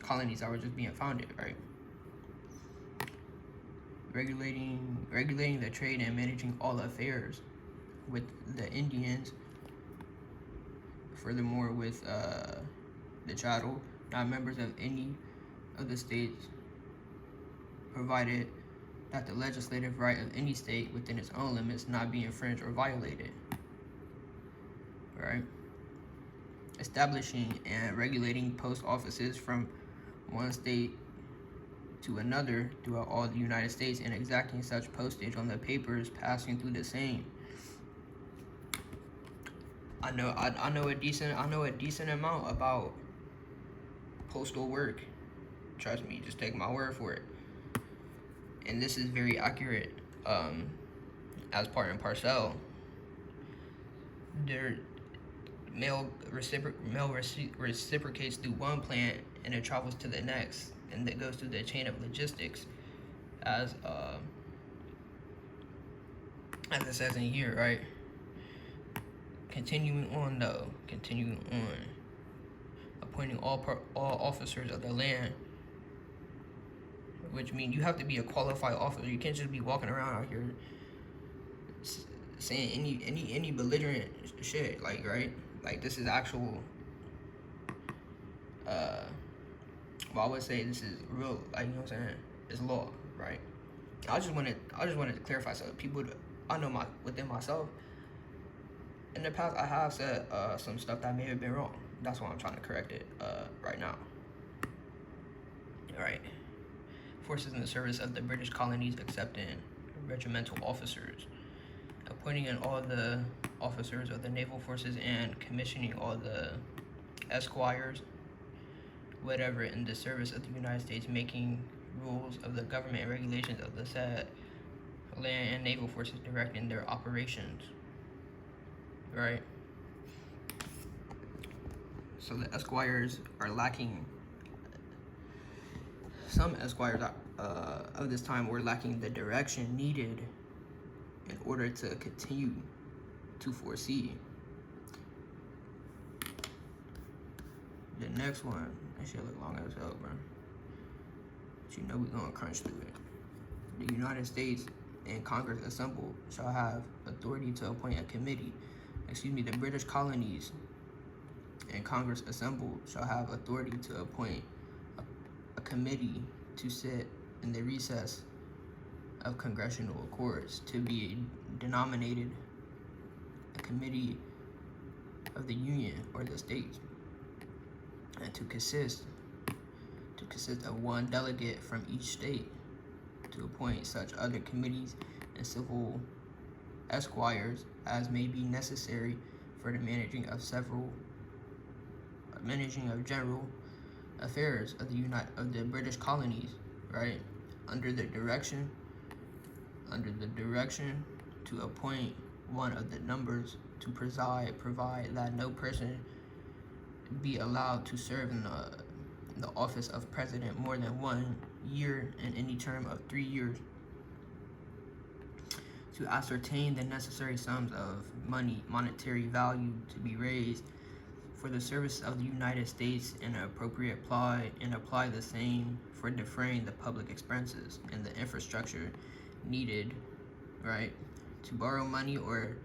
colonies that were just being founded, right? Regulating the trade and managing all affairs with the Indians. Furthermore, with the chattel, not members of any of the states, provided that the legislative right of any state within its own limits not be infringed or violated. Right? Establishing and regulating post offices from one state to another throughout all the United States and exacting such postage on the papers passing through the same. I know a decent amount about postal work. Trust me, just take my word for it. And this is very accurate. As part and parcel, their mail reciprocates through one plant and it travels to the next, and it goes through the chain of logistics, as it says in here, right? Continuing on, appointing all officers of the land, which means you have to be a qualified officer. You can't just be walking around out here saying any belligerent shit, like, right? Like, this is actual. Well, I would say this is real, like, you know what I'm saying? It's law, right? I just wanted to clarify so people, I know within myself. In the past, I have said some stuff that may have been wrong. That's why I'm trying to correct it right now. All right. Forces in the service of the British colonies accepting regimental officers, appointing in all the officers of the naval forces and commissioning all the esquires, whatever in the service of the United States, making rules of the government and regulations of the said land and naval forces, directing their operations. Right? So the esquires are lacking. Some esquires of this time were lacking the direction needed in order to continue to foresee. The next one, that shit look long as hell, bro. But you know we gonna crunch through it. The United States and Congress assembled shall have authority to appoint a committee the British colonies and Congress assembled shall have authority to appoint a committee to sit in the recess of congressional accords, to be denominated a committee of the Union or the states, and to consist of one delegate from each state, to appoint such other committees and civil esquires as may be necessary for the managing of general affairs of the British colonies, right? Under the direction to appoint one of the numbers to provide that no person be allowed to serve in the office of president more than 1 year in any term of 3 years, to ascertain the necessary sums of monetary value to be raised for the service of the United States and apply the same for defraying the public expenses and the infrastructure needed, right, to borrow money or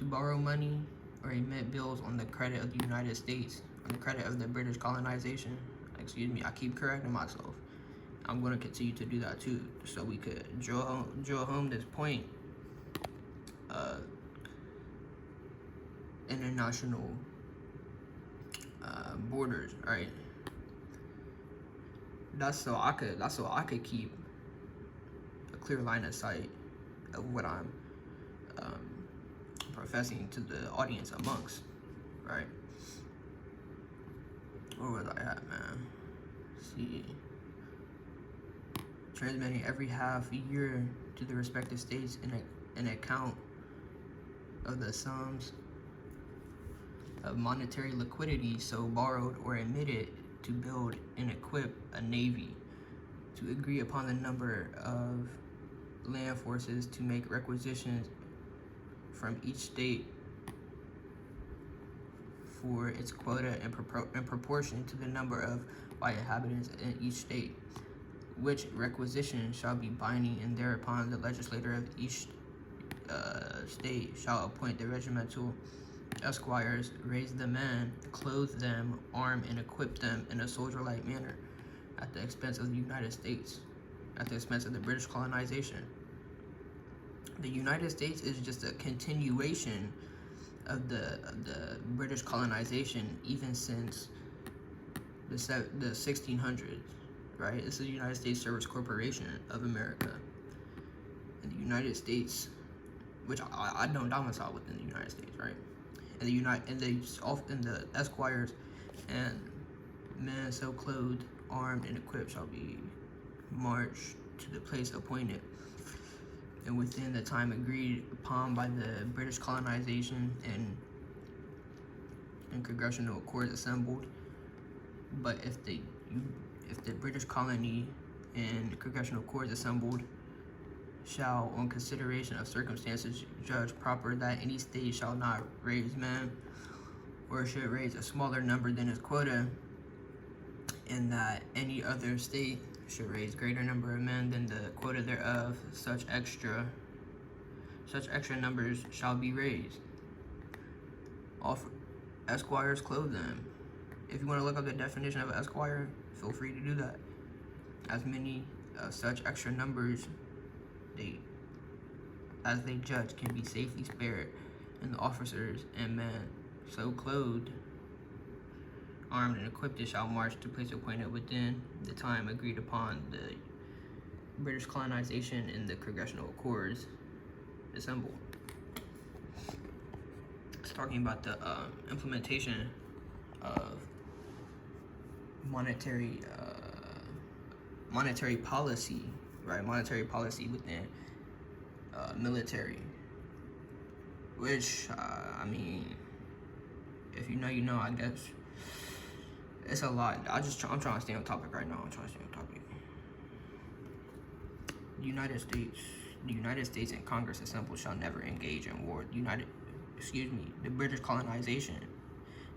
emit bills on the credit of the United States, on the credit of the British colonization. I keep correcting myself. I'm going to continue to do that too, so we could drill home this point. International borders, right? That's so I could keep a clear line of sight of what I'm professing to the audience amongst, right? Where was I at, man? See, transmitting every half year to the respective states an account of the sums of monetary liquidity so borrowed or emitted to build and equip a navy, to agree upon the number of land forces, to make requisitions from each state for its quota in proportion to the number of by inhabitants in each state, which requisition shall be binding, and thereupon the legislator of each state shall appoint the regimental esquires, raise the men, clothe them, arm and equip them in a soldier-like manner, at the expense of the United States, at the expense of the British colonization. The United States is just a continuation of the British colonization, even since the 1600s, right? This is the United States Service Corporation of America. And the United States, which I don't domicile within the United States, right? And the esquires and men so clothed, armed, and equipped shall be marched to the place appointed, and within the time agreed upon by the British colonization and congressional accords assembled. But if the British colony and congressional accords assembled shall, on consideration of circumstances, judge proper that any state shall not raise men, or should raise a smaller number than its quota, and that any other state should raise greater number of men than the quota thereof, such extra numbers shall be raised. Esquires clothe them. If you want to look up the definition of an esquire, feel free to do that. As many of such extra numbers as they judge can be safely spared, and the officers and men so clothed, armed and equipped shall march to place appointed within the time agreed upon the British colonization and the congressional accords assembled. It's talking about the implementation of monetary policy, right? Monetary policy within military, which I mean, if you know, you know. I guess it's a lot. I'm trying to stay on topic right now. The United States and Congress assembled shall never engage in war. The British colonization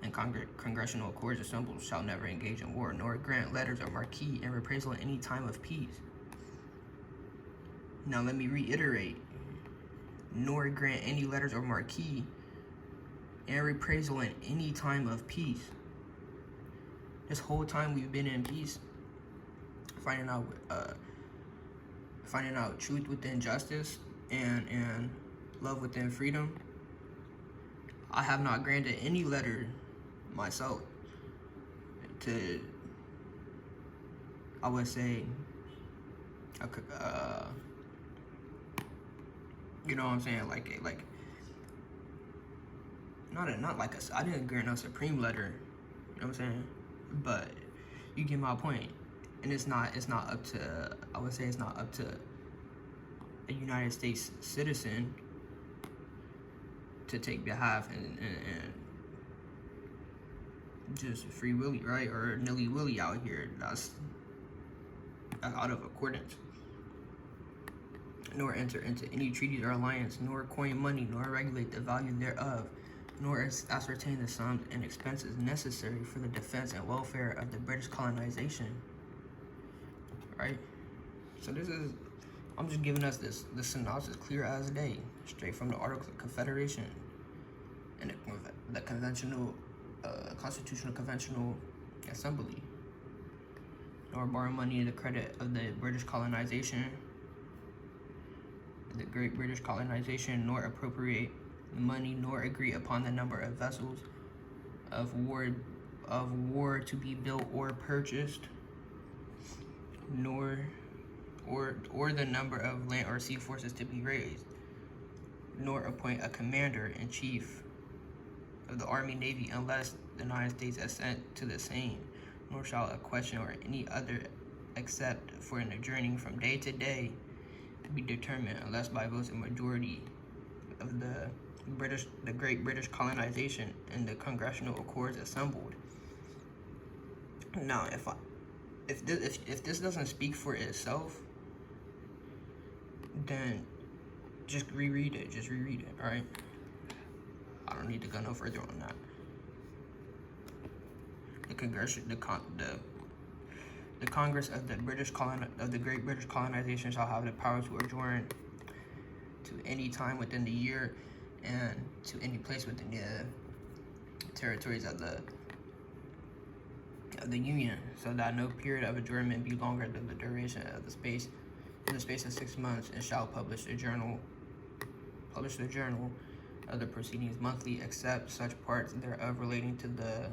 and congressional accords assembled shall never engage in war, nor grant letters of marque and reprisal at any time of peace. Now let me reiterate, nor grant any letters of marque and reprisal in any time of peace. This whole time we've been in peace, finding out truth within justice and love within freedom. I have not granted any letter myself to, I would say, you know what I'm saying, not like I didn't grant a supreme letter, you know what I'm saying, but you get my point. And it's not up to, I would say it's not up to a United States citizen to take behalf and just free willy, right, or nilly willy out here. That's out of accordance. Nor enter into any treaties or alliance, nor coin money, nor regulate the value thereof, nor ascertain the sums and expenses necessary for the defense and welfare of the British colonization. Right? So this is, I'm just giving us this synopsis clear as day, straight from the Articles of Confederation and the conventional, Constitutional Conventional Assembly. Nor borrow money to the credit of the British colonization, the Great British colonization, nor appropriate money, nor agree upon the number of vessels of war to be built or purchased, nor the number of land or sea forces to be raised, nor appoint a commander-in-chief of the Army, Navy, unless the United States assent to the same, nor shall a question or any other except for an adjourning from day to day be determined unless by votes a majority of the Great British colonization and the congressional accords assembled. Now, if this doesn't speak for itself, then just reread it. Just reread it. All right. I don't need to go no further on that. The Congress of the Great British colonization shall have the power to adjourn to any time within the year and to any place within the territories of the Union, so that no period of adjournment be longer than the duration of the space of 6 months, and shall publish the journal of the proceedings monthly, except such parts thereof relating to the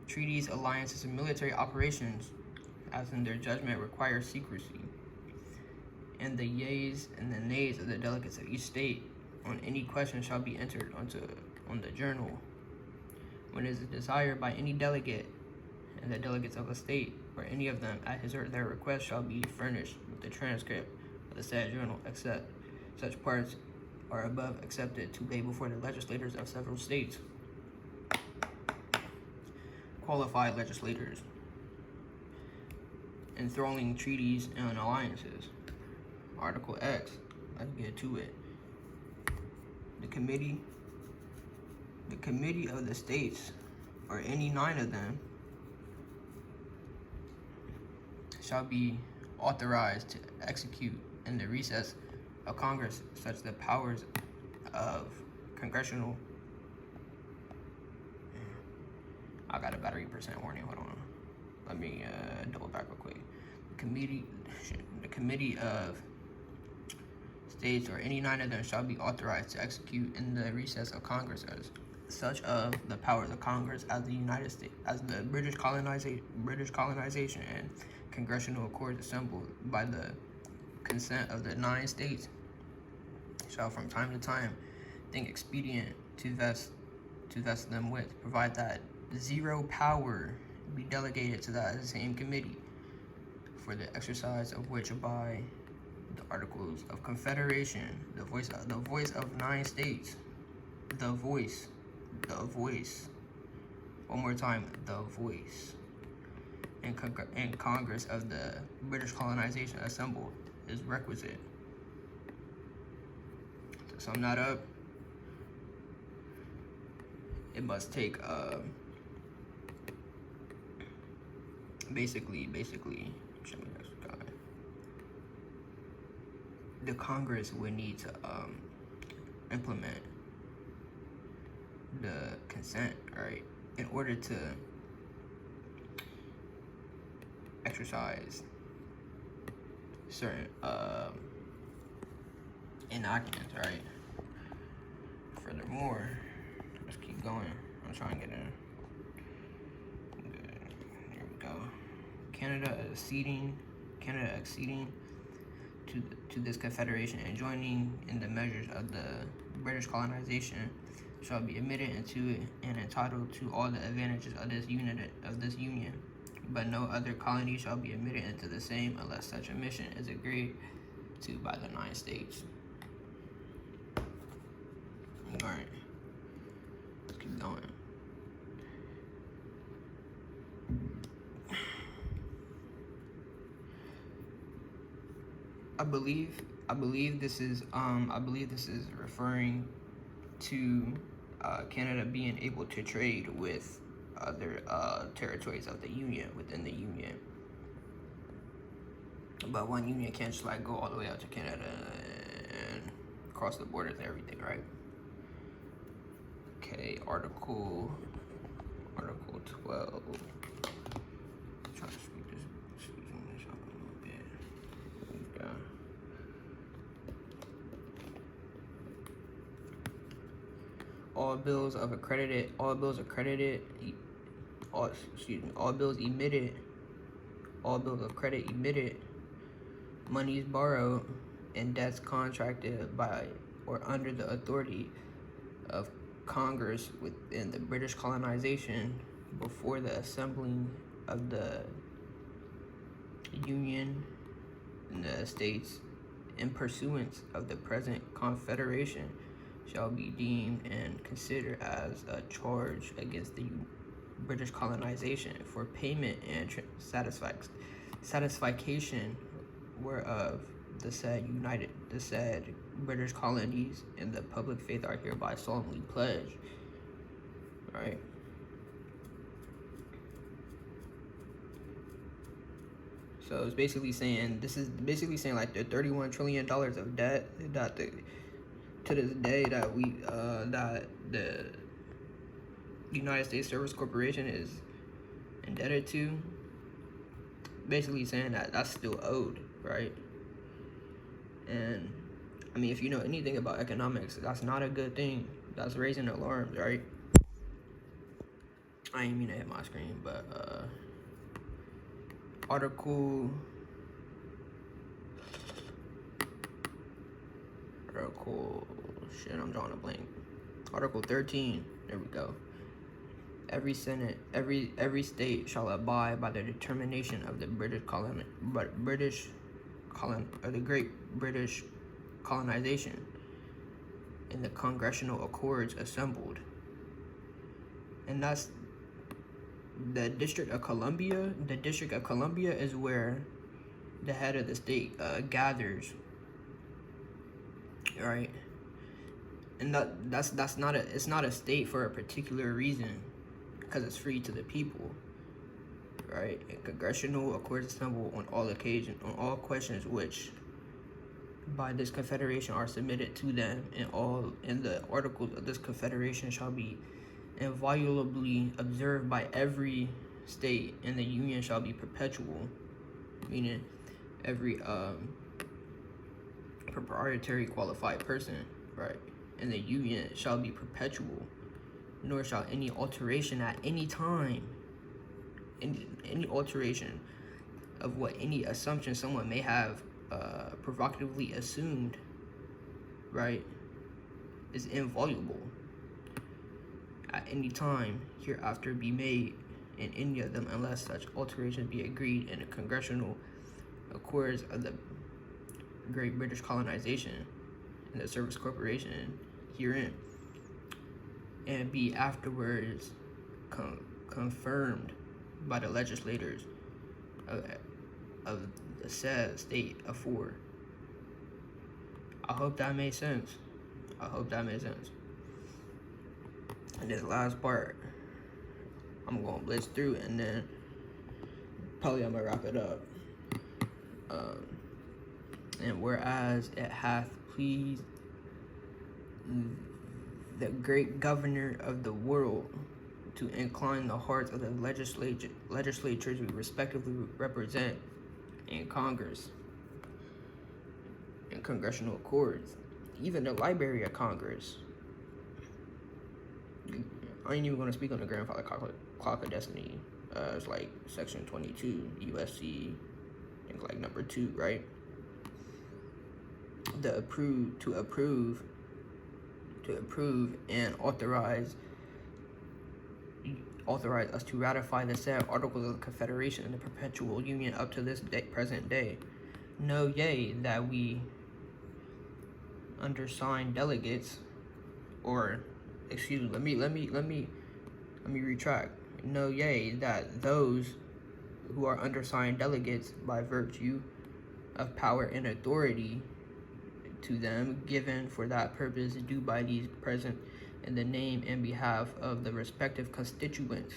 treaties, alliances, and military operations as in their judgment require secrecy, and the yeas and the nays of the delegates of each state on any question shall be entered on the journal when it is desired by any delegate, and the delegates of a state or any of them at his or their request shall be furnished with the transcript of the said journal, except such parts are above accepted to lay before the legislators of several states. Qualified legislators, enthralling treaties and alliances. Article X, let's get to it. The committee of the states, or any 9 of them, shall be authorized to execute in the recess of Congress such the powers of congressional. I got a battery percent warning. Hold on. Let me double back real quick. The committee of states, or any 9 of them, shall be authorized to execute in the recess of Congress as such of the powers of Congress as the United States, as the British colonization and congressional accords assembled by the consent of the 9 states shall from time to time think expedient to vest them with, provide that 0 power be delegated to that same committee, for the exercise of which by the Articles of Confederation, the voice of 9 states, the voice, one more time, the voice, and Congress of the British colonization assembled is requisite. To sum that up, it must take basically show me this guy. The Congress would need to implement the consent, right, in order to exercise certain enactments, right? Furthermore, let's keep going. I'm trying to get in. Good. Here we go. Canada acceding to this confederation and joining in the measures of the British colonization shall be admitted into it and entitled to all the advantages of this union. But no other colony shall be admitted into the same unless such admission is agreed to by the 9 states. Alright, let's keep going. I believe this is referring to Canada being able to trade with other territories of the Union within the Union. But one Union can't just like go all the way out to Canada and cross the borders and everything, right? Okay, Article 12. Try to speak this up a little bit. Okay. All bills of credit emitted, monies borrowed, and debts contracted by or under the authority of Congress within the British colonization before the assembling of the Union in the States in pursuance of the present Confederation shall be deemed and considered as a charge against the British colonization for payment and satisfaction whereof the said British colonies and the public faith are hereby solemnly pledged. Right. So it's basically saying like the $31 trillion of debt that to this day that that the United States Service Corporation is indebted to. Basically saying that that's still owed, right? And I mean, if you know anything about economics, that's not a good thing. That's raising alarms, right? I ain't mean to hit my screen, but shit, I'm drawing a blank. Article 13, there we go. Every state shall abide by the determination of the Great British colonization in the congressional accords assembled. And that's the District of Columbia. The District of Columbia is where the head of the state gathers, right? And it's not a state for a particular reason, because it's free to the people, right? And congressional accords assemble on all occasions, on all questions which by this confederation are submitted to them, and the articles of this confederation shall be inviolably observed by every state, and the union shall be perpetual, meaning every proprietary qualified person, right? And the union shall be perpetual, nor shall any alteration at any time, any alteration of what any assumption someone may have provocatively assumed, right, is inviolable at any time hereafter be made in any of them, unless such alterations be agreed in the congressional accords of the Great British colonization and the Service Corporation herein, and be afterwards confirmed by the legislators of the said state afore. I hope that made sense. And this last part, I'm gonna blitz through, and then probably I'm gonna wrap it up. And whereas it hath pleased the great governor of the world, to incline the hearts of the legislatures we respectively represent in Congress and congressional accords, even the Library of Congress. I ain't even going to speak on the grandfather clock of destiny. It's like section 22, USC, I think like number 2, right? To approve and authorize us to ratify the said Articles of the Confederation and the Perpetual Union up to this present day. Know ye that we undersigned delegates, or excuse me, let me retract. Know ye that those who are undersigned delegates by virtue of power and authority to them given for that purpose do by these present in the name and behalf of the respective constituents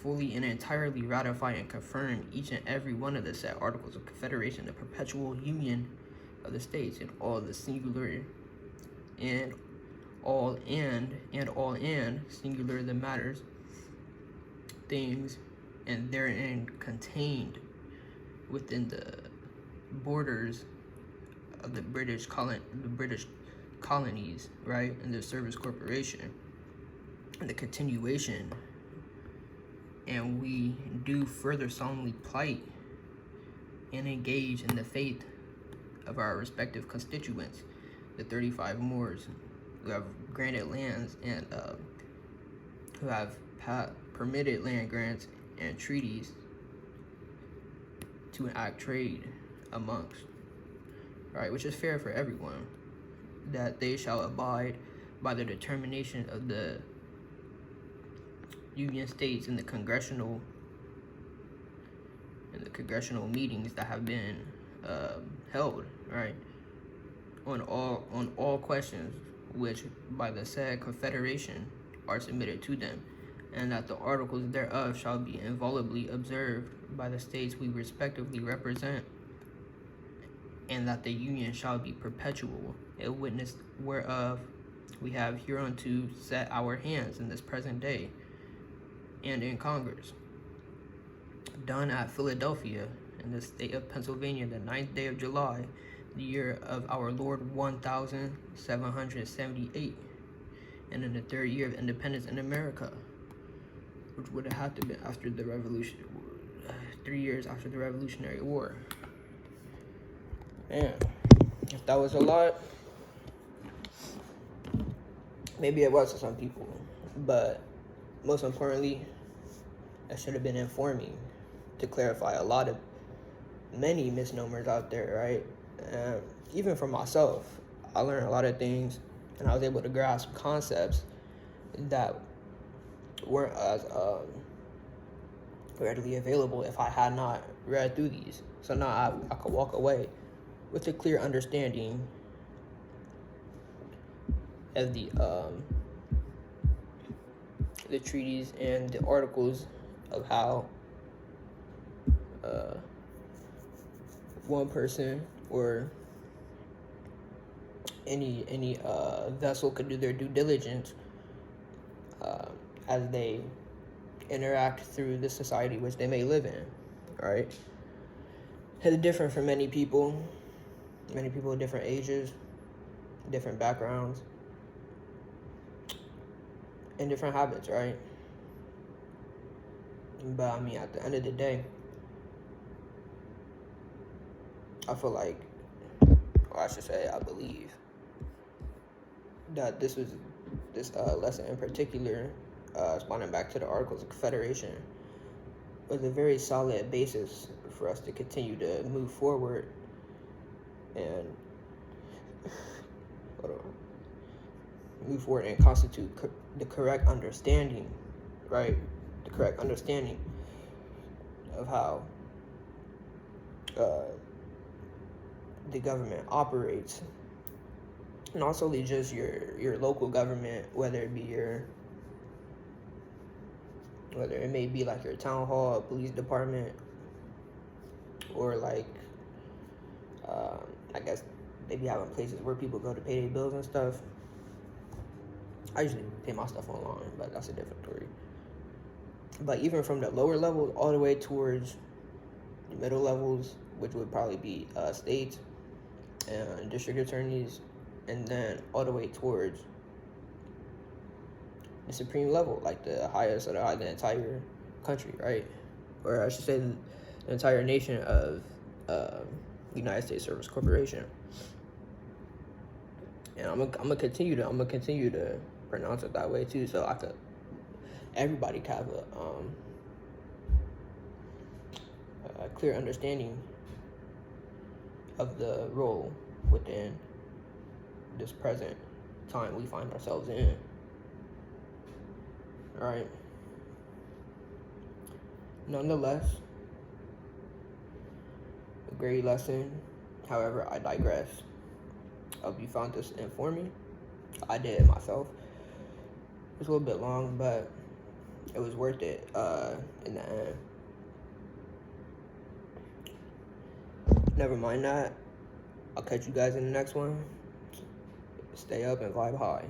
fully and entirely ratify and confirm each and every one of the said Articles of Confederation, the perpetual union of the states, and all the singular and all singular the matters, things, and therein contained within the borders of the British colonies, right, and the Service Corporation, and the continuation. And we do further solemnly plight and engage in the faith of our respective constituents, the 35 Moors who have granted lands and who have permitted land grants and treaties to enact trade amongst, right, which is fair for everyone, that they shall abide by the determination of the Union States in the congressional meetings that have been held, right, on all questions which by the said Confederation are submitted to them, and that the articles thereof shall be inviolably observed by the states we respectively represent, and that the Union shall be perpetual, a witness whereof we have hereunto set our hands in this present day and in Congress. Done at Philadelphia, in the state of Pennsylvania, the 9th day of July, the year of our Lord 1778, and in the 3rd year of independence in America, which would have had to be after the Revolution, 3 years after the Revolutionary War. Man, if that was a lot, maybe it was to some people, but most importantly, I should have been informing to clarify many misnomers out there, right? Even for myself, I learned a lot of things, and I was able to grasp concepts that weren't as readily available if I had not read through these. So now I could walk away with a clear understanding of the treaties and the articles of how one person or any vessel could do their due diligence as they interact through the society which they may live in, right? It's different for many people of different ages, different backgrounds, and different habits, right? But I mean, at the end of the day, I feel like, or I should say, I believe that this lesson in particular, spawning back to the Articles of Confederation, was a very solid basis for us to continue to move forward and constitute the correct understanding, right? The correct understanding of how the government operates, and also just your local government, whether it may be like your town hall, police department, or like I guess they be having places where people go to pay their bills and stuff. I usually pay my stuff online, but that's a different story. But even from the lower levels all the way towards the middle levels, which would probably be states and district attorneys, and then all the way towards the supreme level, like the highest of the entire country, right? Or I should say the entire nation of United States Service Corporation. And I'm gonna continue to pronounce it that way too, so everybody can have a clear understanding of the role within this present time we find ourselves in. All right. Nonetheless, a great lesson. However, I digress. I hope you found this informing. I did it myself. It was a little bit long, but it was worth it in the end. Never mind that. I'll catch you guys in the next one. Stay up and vibe high.